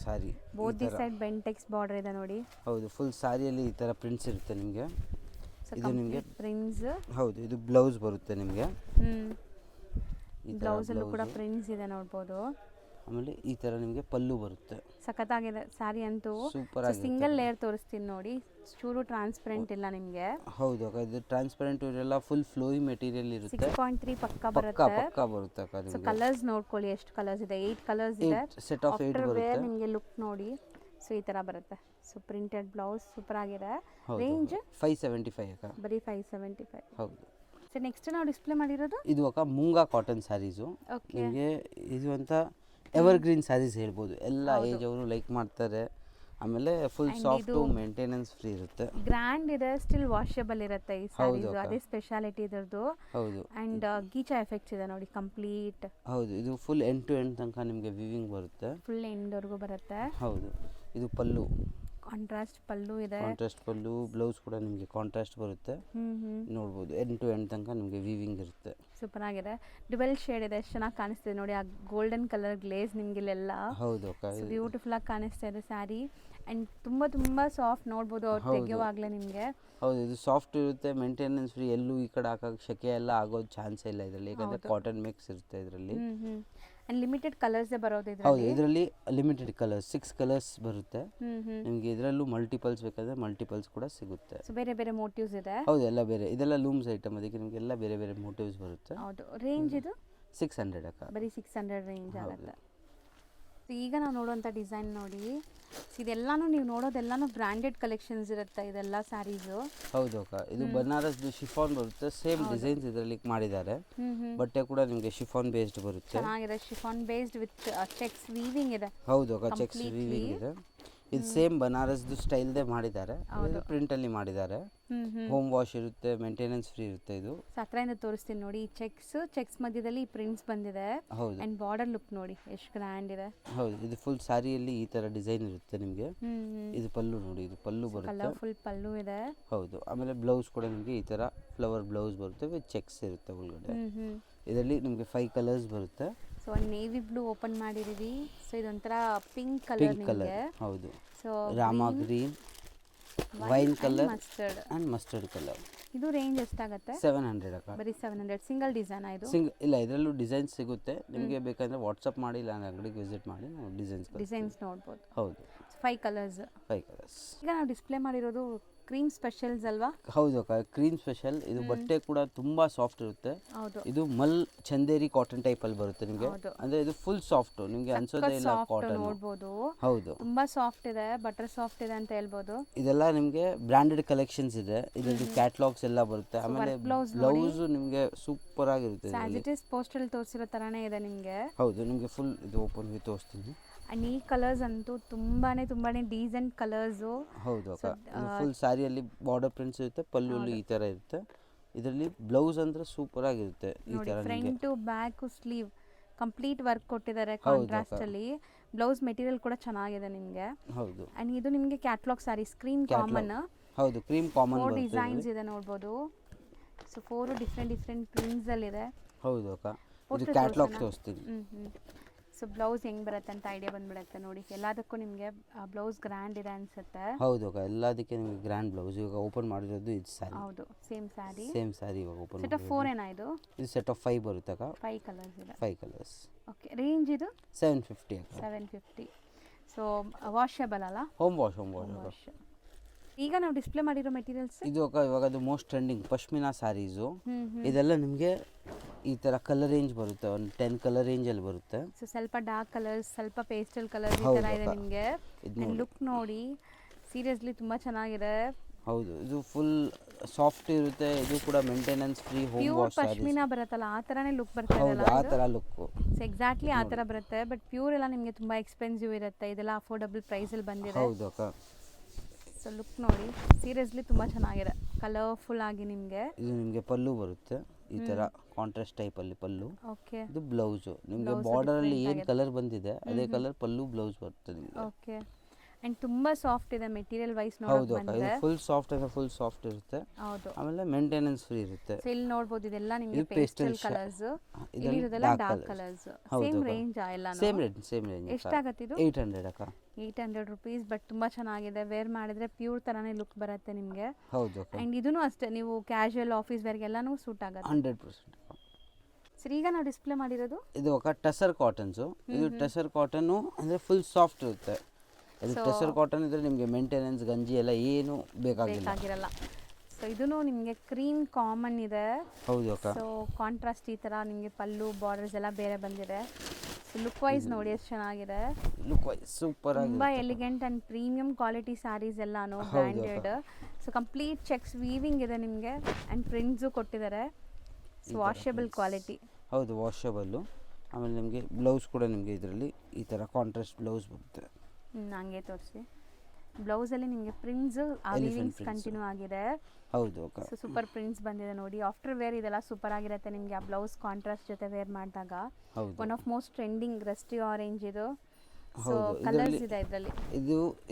sorry both the side Bentex border ಇದೆ ನೋಡಿ. ಹೌದು. ಫುಲ್ ಸಾರಿಯಲ್ಲಿ ಈ ತರ ಪ್ರಿಂಟ್ಸ್ ಇರುತ್ತೆ ನಿಮಗೆ. ಇದು ನಿಮಗೆ ಪ್ರಿಂಟ್ಸ್. ಹೌದು. ಇದು ಬ್ಲೌಸ್ ಬರುತ್ತೆ ನಿಮಗೆ. ಬ್ಲೌಸ್ ಅಲ್ಲೂ ಕೂಡ ಪ್ರಿಂಟ್ಸ್ ಇದೆ ನೋಡ್ಬೋದು. ಆಮೇಲೆ ಈ ತರ ನಿಮಗೆ ಪಲ್ಲು ಬರುತ್ತೆ. ಸಖತ್ತಾಗಿದೆ ಸ್ಯಾರಿ ಅಂತೂ. ಸೂಪರ್ ಆಗಿದೆ. ಸಿಂಗಲ್ ಲೇಯರ್ ತೋರಿಸ್ತೀನಿ ನೋಡಿ. ಚೂರು ಟ್ರಾನ್ಸ್ಪರೆಂಟ್ ಇಲ್ಲ ನಿಮಗೆ. ಹೌದು ಅಕ್ಕ. ಇದು ಟ್ರಾನ್ಸ್ಪರೆಂಟ್ ಇರಲ್ಲ. ಫುಲ್ ಫ್ಲೋಯಿ ಮೆಟೀರಿಯಲ್ ಇರುತ್ತೆ. 6.3 ಪಕ್ಕ ಬರುತ್ತೆ ಅಕ್ಕ. ಸೊ ಕಲರ್ಸ್ ನೋಡ್ಕೊಳ್ಳಿ ಎಷ್ಟು ಕಲರ್ಸ್ ಇದೆ. 8 ಕಲರ್ಸ್ ಇದೆ. ಸೆಟ್ ಆಫ್ 8 ಬರುತ್ತೆ. ನಿಮಗೆ ಲುಕ್ ನೋಡಿ. ಸೊ ಈ ತರ ಬರುತ್ತೆ. ಸೊ ಪ್ರಿಂಟೆಡ್ ಬ್ಲೌಸ್ ಸೂಪರ್ ಆಗಿದೆ. ರೇಂಜ್ 575 ಅಕ್ಕ. ಬರೀ 575. ಹೌದು. ಸೊ ನೆಕ್ಸ್ಟ್ ನಾವು ಡಿಸ್ಪ್ಲೇ ಮಾಡಿರೋದು ಇದು ಅಕ್ಕ ಮುಂಗಾ ಕಾಟನ್ ಸ್ಯಾರೀಸು. ನಿಮಗೆ ಇದು ಅಂತ ಎವರ್ಗ್ರೀನ್ ಸ್ಯಾರೀಸ್ ಹೇಳ್ಬೋದು. ಎಲ್ಲ ಏಜ್ ಅವರು ಲೈಕ್ ಮಾಡ್ತಾರೆ. ಆಮೇಲೆ ಫುಲ್ ಸಾಫ್ಟ್, ಮೇಂಟೆನೆನ್ಸ್ ಫ್ರೀ ಇರುತ್ತೆ. ಗ್ರ್ಯಾಂಡ್ ಇದೆ, ಸ್ಟಿಲ್ ವಾಷಬಲ್ ಇರುತ್ತೆ ಈ ಸ್ಯಾರೀಸ್. ಅದೇ ಸ್ಪೆಷಾಲಿಟಿ ಇದರದು. ಹೌದು. ಅಂಡ್ ಗೀಚಾ ಎಫೆಕ್ಟ್ಸ್ ಇದೆ ನೋಡಿ ಕಂಪ್ಲೀಟ್. ಹೌದು. ಇದು ಫುಲ್ ಎಂಡ್ ಟು ಎಂಡ್ ತನಕ ನಿಮಗೆ ವಿವಿಂಗ್ ಬರುತ್ತೆ. ಫುಲ್ ಎಂಡ್ ವರೆಗೂ ಬರುತ್ತೆ. ಹೌದು. ಇದು ಪಲ್ಲು. ಕಾಂಟ್ರಾಸ್ಟ್ ಪಲ್ಲು ಇದೆ. ಕಾಂಟ್ರಾಸ್ಟ್ ಪಲ್ಲು. ಬ್ಲೌಸ್ ಕೂಡ ನಿಮಗೆ ಕಾಂಟ್ರಾಸ್ಟ್ ಬರುತ್ತೆ. ನೋಡ್ಬೋದು. ಎಂಡ್ ಟು ಎಂಡ್ ತನಕ ನಿಮಗೆ ವಿವಿಂಗ್ ಇರುತ್ತೆ. ಸೂಪರ್ ಆಗಿದೆ. ಡ್ಯುವೆಲ್ ಶೇಡ್ ಇದೆ. ಎಷ್ಟು ಚೆನ್ನಾಗಿ ಕಾಣಿಸ್ತಿದೆ ನೋಡಿ. ಆ ಗೋಲ್ಡನ್ ಕಲರ್ ಗ್ಲೇಸ್ ನಿಮ್ಗೆ ಇಲ್ಲೆಲ್ಲ. ಹೌದು ಅಕ್ಕ. ಬ್ಯೂಟಿಫುಲ್ ಆಗಿ ಕಾಣಿಸ್ತಾ ಇದೆ ಸ್ಯಾರಿ. ಅಂಡ್ ತುಂಬಾ ಸಾಫ್ಟ್ ನೋಡ್ಬೋದು ಅವ್ರು ತೆಗೆಯುವಾಗಲೇ ನಿಮಗೆ. ಹೌದು. ಇದು ಸಾಫ್ಟ್ ಇರುತ್ತೆ. Maintenance free. ಎಲ್ಲೂ ಈ ಕಡೆ ಹಾಕಕ್ಕೆ ಶೆಕೆ ಎಲ್ಲ ಆಗೋದು ಚಾನ್ಸ್ ಇಲ್ಲ ಇದರಲ್ಲಿ. ಯಾಕಂದ್ರೆ ಕಾಟನ್ ಮಿಕ್ಸ್ ಇರುತ್ತೆ ಇದರಲ್ಲಿ. ಅಂಡ್ ಲಿಮಿಟೆಡ್ ಕಲರ್ಸ್ ಬರೋದು ಇದರಲ್ಲಿ. ಹೌದು. ಇದರಲ್ಲಿ ಲಿಮಿಟೆಡ್ ಕಲರ್ಸ್ 6 ಕಲರ್ಸ್ ಬರುತ್ತೆ ನಿಮಗೆ. ಇದರಲ್ಲೂ ಮಲ್ಟಿಪಲ್ಸ್ ಬೇಕಾದ್ರೆ ಮಲ್ಟಿಪಲ್ಸ್ ಕೂಡ ಸಿಗುತ್ತೆ. ಸೊ ಬೇರೆ ಬೇರೆ ಮೋಟಿವ್ಸ್ ಇದೆ. ಹೌದು. ಎಲ್ಲ ಬೇರೆ. ಇದೆಲ್ಲ ಲೂಮ್ಸ್ ಐಟಮ್. ಅದಕ್ಕೆ ನಿಮಗೆ ಎಲ್ಲ ಬೇರೆ ಬೇರೆ ಮೋಟಿವ್ಸ್ ಬರುತ್ತೆ. ಹೌದು. ರೇಂಜ್ ಇದು 600 ಅಕ್ಕ. ಬರೀ 600 ರೇಂಜ್ ಆಗುತ್ತೆ. ಈಗ ನಾವು ನೋಡುವಂಥ ಡಿಸೈನ್ ನೋಡಿ, ಇದೆಲ್ಲಾನು ನೀವು ನೋಡೋದೆಲ್ಲಾನು ಬ್ರ್ಯಾಂಡೆಡ್ ಕಲೆಕ್ಷನ್ಸ್ ಇರುತ್ತೆ ಇದೆಲ್ಲ ಸ್ಯಾರೀಸು. ಹೌದು ಅಕ್ಕ, ಇದು ಬನಾರಸ್ದು ಶಿಫಾನ್ ಬರುತ್ತೆ, ಸೇಮ್ ಡಿಸೈನ್ಸ್ ಇದರಲ್ಲಿ ಮಾಡಿದ್ದಾರೆ. ಬಟ್ಟೆ ಕೂಡ ನಿಮಗೆ ಶಿಫಾನ್ ಬೇಸ್ಡ್ ಬರುತ್ತೆ. ಚೆನ್ನಾಗಿದೆ, chiffon based with cheques weaving ಇದೆ. ಹೌದು ಅಕ್ಕ, ಚೆಕ್ಸ್ ವೀವಿಂಗ್ ಇದೆ. ಇದು ಸೇಮ್ ಬನಾರಸ್ದು ಸ್ಟೈಲ್ದೇ ಮಾಡಿದ್ದಾರೆ, ಇದು ಪ್ರಿಂಟಲ್ಲಿ ಮಾಡಿದ್ದಾರೆ. ಹೋಮ್ ವಾಶ್ ಇರುತ್ತೆ, ಮೇಂಟೆನೆನ್ಸ್ ಫ್ರೀ ಇರುತ್ತೆ. ಇದು ಹತ್ರದಿಂದ ತೋರಿಸ್ತೀನಿ ನೋಡಿ, ಚೆಕ್ಸ್ ಮಧ್ಯದಲ್ಲಿ ಪ್ರಿಂಟ್ಸ್ ಬಂದಿದೆ. ಹೌದು, ಅಂಡ್ ಬಾರ್ಡರ್ ಲುಕ್ ನೋಡಿ ಎಷ್ಟು ಗ್ರ್ಯಾಂಡ್ ಇದೆ. ಹೌದು, ಇದು ಫುಲ್ ಸ್ಯಾರಿಯಲ್ಲಿ ಈ ತರ ಡಿಸೈನ್ ಇರುತ್ತೆ ನಿಮಗೆ. ಇದು ಪಲ್ಲು ನೋಡಿ, ಇದು ಪಲ್ಲು ಬರುತ್ತೆ, ಕಲರ್ಫುಲ್ ಪಲ್ಲು ಇದೆ. ಹೌದು, ಆಮೇಲೆ ಬ್ಲೌಸ್ ಕೂಡ ನಿಮಗೆ ಈ ತರ ಫ್ಲವರ್ ಬ್ಲೌಸ್ ಬರುತ್ತೆ ವಿತ್ ಚೆಕ್ಸ್ ಇರುತ್ತೆ ಒಳಗಡೆ. ಇದರಲ್ಲಿ ನಿಮಗೆ 5 ಕಲರ್ಸ್ ಬರುತ್ತೆ. ಸೊ ನೇವಿ ಬ್ಲೂ ಓಪನ್ ಮಾಡಿದೀವಿ. ಸೊ ಇದೊಂಥರ ಪಿಂಕ್ ಕಲರ್ ನಿಮಗೆ. ಹೌದು, so Rama green, wine colour mustard and mustard colour. ಇದು ರೇಂಜ್ ಎಷ್ಟಾಗುತ್ತೆ? 700 ಅಕ್ಕ. ಬರೀ 700. ಸಿಂಗಲ್ ಡಿಸೈನ್ ಇದು? ಇಲ್ಲ, ಇದರಲ್ಲೂ ಡಿಸೈನ್ಸ್ ಸಿಗುತ್ತೆ ನಿಮಗೆ. ಬೇಕಂದ್ರೆ ವಾಟ್ಸಪ್ ಮಾಡಿ, ಇಲ್ಲ ಅಂಗಡಿಗೆ ವಿಸಿಟ್ ಮಾಡಿ ನಾವು ಡಿಸೈನ್ಸ್ ನೋಡ್ಬೋದು. ಹೌದು, 5 ಕಲರ್ಸ್. ಈಗ ನಾವು ಡಿಸ್ಪ್ಲೇ ಮಾಡಿರೋದು ಕ್ರೀಮ್ ಸ್ಪೆಷಲ್ಸ್ ಅಲ್ವಾ? ಹೌದು ಅಕ್ಕ, ಕ್ರೀಮ್ ಸ್ಪೆಷಲ್. ಇದು ಬಟ್ಟೆ ಕೂಡ ತುಂಬಾ ಸಾಫ್ಟ್ ಇರುತ್ತೆ. ಇದು ಚಂದೇರಿ ಕಾಟನ್ ಟೈಪ್ ಅಲ್ಲಿ ಬರುತ್ತೆ ನಿಮಗೆ. ಅಂದ್ರೆ ಇದು ಫುಲ್ ಸಾಫ್ಟ್, ನಿಮಗೆ ಅನ್ಸೋದೇ ಇಲ್ಲ ಕಾಟನ್. ನೋಡಬಹುದು, ಹೌದು, ತುಂಬಾ ಸಾಫ್ಟ್ ಇದೆ, ಬಟರ್ ಸಾಫ್ಟ್ ಇದೆ ಅಂತ ಹೇಳ್ಬೋದು. ಇದೆಲ್ಲ ನಿಮಗೆ ಬ್ರಾಂಡೆಡ್ ಕಲೆಕ್ಷನ್ಸ್ ಇದೆ. ಇದರಲ್ಲಿ ಕ್ಯಾಟಲಾಗ್ಸ್ ಎಲ್ಲ ಬರುತ್ತೆ. ಆಮೇಲೆ ಬ್ಲೌಸ್ ನಿಮಗೆ ಸೂಪರ್ ಆಗಿರುತ್ತೆ. ಸ್ಯಾಜಿಟಿಸ್ ಪೋಸ್ಟಲ್ ತೋರಿಸಿರೋ ತರಾನೇ ಇದೆ ನಿಮಗೆ. ಹೌದು, ನಿಮಗೆ ಫುಲ್ ಇದು ಓಪನ್ ಆಗಿ ತೋರಿಸ್ತೀನಿ. ಅಂಡ್ ಈ ಕಲರ್ಸ್ ಅಂತೂ ತುಂಬಾನೇ ಡೀಸೆಂಟ್ ಕಲರ್ಸ್. ಹೌದು ಅಕ್ಕ, ಫುಲ್ ಸ್ಯಾರಿಯಲ್ಲಿ ಬಾರ್ಡರ್ ಪ್ರಿಂಟ್ಸ್ ಇರುತ್ತೆ, ಪಲ್ಲುಲ್ಲಿ ಈ ತರ ಇರುತ್ತೆ. ಇದರಲ್ಲಿ ಬ್ಲೌಸ್ ಅಂದ್ರೆ ಸೂಪರ್ ಆಗಿರುತ್ತೆ. ಈ ತರ front to back sleeve complete work ಕೊಟ್ಟಿದ್ದಾರೆ ಕಾಂಟ್ರಾಸ್ಟ್ ಅಲ್ಲಿ. ಬ್ಲೌಸ್ ಮೆಟೀರಿಯಲ್ ಕೂಡ ಚೆನ್ನಾಗಿದೆ ನಿಮಗೆ. ಹೌದು, ಅಂಡ್ ಇದು ನಿಮಗೆ ಕ್ಯಾಟಲಾಗ್ ಸ್ಯಾರೀಸ್, ಕ್ರೀಮ್ ಕಾಮನ್. ಹೌದು, ಕ್ರೀಮ್ ಕಾಮನ್ 4 ಡಿಸೈನ್ಸ್ ಇದೆ ನೋಡಬಹುದು. ಸೊ 4 ಡಿಫರೆಂಟ್ ಪ್ರಿಂಟ್ಸ್ ಅಲ್ಲಿ ಇದೆ. ಹೌದು ಅಕ್ಕ, ಇದು ಕ್ಯಾಟಲಾಗ್ ತೋರಿಸ್ತೀನಿ. ಸೊ ಬ್ಲೌಸ್ ಹೆಂಗ್ ಬರುತ್ತೆ ಅಂತ ಐಡಿಯಾ ಬಂದ್ಬಿಡುತ್ತೆ ನೋಡಿ. ಎಲ್ಲದಕ್ಕೂ ನಿಮಗೆ ಬ್ಲೌಸ್ ಗ್ರ್ಯಾಂಡ್ ಇದೆ ಅನ್ಸುತ್ತೆ. ಹೌದು ಅಕ್ಕ, ಎಲ್ಲದಕ್ಕೆ ನಿಮಗೆ ಗ್ರ್ಯಾಂಡ್ ಬ್ಲೌಸ್. ಇವಾಗ ಓಪನ್ ಮಾಡಿರೋದು ಇದು ಸ್ಯಾರಿ. ಹೌದು, ಸೇಮ್ ಸ್ಯಾರಿ ಇವಾಗ ಓಪನ್ ಸೆಟ್ ಆಫ್ 4 ಏನಾ ಇದು? ಇದು ಸೆಟ್ ಆಫ್ 5 ಬರುತ್ತೆ ಅಕ್ಕ. 5 ಕಲರ್ಸ್ ಇದೆ. 5 ಕಲರ್ಸ್. ಓಕೆ, ರೇಂಜ್ ಇದು 750 ಅಕ್ಕ. 750. ಸೊ ವಾಷಬಲ್ ಅಲ್ಲ? Home wash. ಈಗ ನಾವು ಡಿಸ್ಪ್ಲೇ ಮಾಡಿರೋ ಮೆಟೀರಿಯಲ್ಸ್ ಇದು ಅಕ್ಕ, ಇವಾಗ ಅದು ಮೋಸ್ಟ್ ಟ್ರೆಂಡಿಂಗ್ ಪಶ್ಮಿನಾ ಸ್ಯಾರೀಸು. ಇದೆಲ್ಲ ನಿಮಗೆ ಈ ತರ ಕಲರ್ ರೇಂಜ್ ಬರುತ್ತೆ, ಒಂದು 10 ಕಲರ್ ರೇಂಜ್ ಅಲ್ಲಿ ಬರುತ್ತೆ. ಸೊ ಸ್ವಲ್ಪ ಡಾರ್ಕ್ ಕಲರ್ಸ್, ಸ್ವಲ್ಪ ಪೇಸ್ಟಲ್ ಕಲರ್ಸ್ ಈ ತರ ಇದೆ ನಿಮಗೆ. ಲುಕ್ ನೋಡಿ, ಸೀರಿಯಸ್ಲಿ ತುಂಬಾ ಚೆನ್ನಾಗಿದೆ. ಹೌದು, ಇದು ಫುಲ್ ಸಾಫ್ಟ್ ಇರುತ್ತೆ. ಇದು ಕೂಡ maintenance free home wash saris. Pashmina ಬರುತ್ತಲ್ಲ ಆ ತರಾನೇ ಲುಕ್ ಬರ್ತದೆ ಅಲ್ಲ? ಆ ತರ ಲುಕ್. ಸೊ ಎಕ್ಸಾಕ್ಟ್ಲಿ ಆ ತರ ಬರುತ್ತೆ. ಬಟ್ ಪ್ಯೂರ್ ಎಲ್ಲ ನಿಮಗೆ ತುಂಬಾ ಎಕ್ಸ್ಪೆನ್ಸಿವ್ ಇರುತ್ತೆ. ಇದೆಲ್ಲ ಅಫೋರ್ಡಬಲ್ ಪ್ರೈಸ್ ಅಲ್ಲಿ ಬಂದಿದೆ. ಹೌದು ಅಕ್ಕ. ಸೊ ಲುಕ್ ನೋಡಿ, ಸೀರಿಯಸ್ಲಿ ತುಂಬಾ ಚೆನ್ನಾಗಿದೆ, ಕಲರ್ಫುಲ್ ಆಗಿ ನಿಮಗೆ. ಇದು ನಿಮಗೆ ಪಲ್ಲು ಬರುತ್ತೆ ಈ ತರ ಕಾಂಟ್ರಾಸ್ಟ್ ಟೈಪ್ ಅಲ್ಲಿ ಪಲ್ಲು. ಓಕೆ, ಇದು ಬ್ಲೌಸ್ ನಿಮಗೆ ಬಾರ್ಡರ್ ಅಲ್ಲಿ ಏನು ಕಲರ್ ಬಂದಿದೆ ಅದೇ ಕಲರ್ ಪಲ್ಲು ಬ್ಲೌಸ್ ಬರುತ್ತೆ ನಿಮಗೆ. ಓಕೆ, ಅಂಡ್ ತುಂಬಾ ಸಾಫ್ಟ್ ಇದೆ ಮೆಟೀರಿಯಲ್ ವೈಸ್ ಹೌದು ನೋಡೋಕೆ ಅಕ್ಕ, ಇದು ಫುಲ್ ಸಾಫ್ಟ್ ಅಂದ್ರೆ ಫುಲ್ ಸಾಫ್ಟ್ ಇರುತ್ತೆ. ಹೌದು, ಆಮೇಲೆ ಮೇಂಟೆನೆನ್ಸ್ ಫ್ರೀ ಇರುತ್ತೆ. ಸೊ ಇಲ್ಲಿ ನೋಡಬಹುದು ಇದೆಲ್ಲ ನಿಮಗೆ ಪೇಸ್ಟಲ್ ಕಲರ್ಸ್, ಇಲ್ಲಿ ಇರೋದೆಲ್ಲ ಡಾರ್ಕ್ ಕಲರ್ಸ್. ಸೇಮ್ ರೇಂಜ್ ಎಲ್ಲ? Same range. ಎಷ್ಟಾಗುತ್ತೆ ಇದು? 800 ಅಕ್ಕ. 800 ರೂಪೀಸ್. ಬಟ್ ತುಂಬಾ ಚೆನ್ನಾಗಿದೆ, ವೇರ್ ಮಾಡಿದ್ರೆ ಪ್ಯೂರ್ ತರಾನೇ ಲುಕ್ ಬರುತ್ತೆ ನಿಮಗೆ. ಹೌದು ಅಕ್ಕ, ಅಂಡ್ ಇದೂನು ಅಷ್ಟೇ, ನೀವು ಕ್ಯಾಶುಯಲ್ ಆಫೀಸ್ ವೇರ್ ಎಲ್ಲಾನು ಸೂಟ್ ಆಗುತ್ತೆ 100%. ಸರ್ ಈಗ ನಾವು ಡಿಸ್ಪ್ಲೇ ಮಾಡಿರೋದು ಇದು ಅಕ್ಕ ಟಸರ್ ಕಾಟನ್ಸ್. ಇದು ಟಸರ್ ಕಾಟನ್ ಅಂದ್ರೆ ಫುಲ್ ಸಾಫ್ಟ್ ಇರುತ್ತೆ. ಇದು ಟಸರ್ ಕಾಟನ್ ಇದ್ರೆ ನಿಮಗೆ ಮೇಂಟೆನೆನ್ಸ್ ಗಂಜಿ ಎಲ್ಲ ಏನು ಬೇಕಾಗಿರಲ್ಲ. ಸೊ ಇದೂನು ನಿಮಗೆ ಕ್ರೀಮ್ ಕಾಮನ್ ಇದೆ. ಹೌದು ಅಕ್ಕ. ಸೊ ಕಾಂಟ್ರಾಸ್ಟ್ ಈ ತರ ನಿಮಗೆ ಪಲ್ಲು ಬಾರ್ಡರ್ಸ್ ಎಲ್ಲ ಬೇರೆ ಬಂದಿದೆ. ಸೊ ಲುಕ್ ವೈಸ್ ನೋಡಿ ಎಷ್ಟು ಚೆನ್ನಾಗಿದೆ. ಲುಕ್ ವೈಸ್ ಸೂಪರ್ ಆಗಿದೆ, ತುಂಬಾ elegant and premium quality saris ಎಲ್ಲಾನು branded. So complete checks weaving ಇದೆ ನಿಮಗೆ ಅಂಡ್ ಪ್ರಿಂಟ್ಸು ಕೊಟ್ಟಿದ್ದಾರೆ. So washable quality. ಹೌದು, ವಾಷಬಲ್ಲು. ಆಮೇಲೆ ನಿಮಗೆ ಬ್ಲೌಸ್ ಕೂಡ ನಿಮಗೆ ಇದರಲ್ಲಿ ಈ ಥರ ಕಾಂಟ್ರಾಸ್ಟ್ ಬ್ಲೌಸ್ ಬರುತ್ತೆ. ಹಂಗೆ ತೋರಿಸಿ. ಬ್ಲೌಸಲ್ಲಿ ನಿಮಗೆ ಪ್ರಿಂಟ್ಸ್ ವೀವಿಂಗ್ಸ್ ಕಂಟಿನ್ಯೂ ಆಗಿದೆ. ಹೌದು ಅಕ್ಕ. ಸೊ ಸೂಪರ್ ಪ್ರಿಂಟ್ಸ್ ಬಂದಿದೆ ನೋಡಿ. ಆಫ್ಟರ್ ವೇರ್ ಇದೆಲ್ಲ ಸೂಪರ್ ಆಗಿರುತ್ತೆ ನಿಮಗೆ ಆ ಬ್ಲೌಸ್ ಕಾಂಟ್ರಾಸ್ಟ್ ಜೊತೆ ವೇರ್ ಮಾಡಿದಾಗ. One of most trending Rusty orange ಇದು. ಸೊ ಕಲರ್ಸ್ ಇದೆ ಇದರಲ್ಲಿ.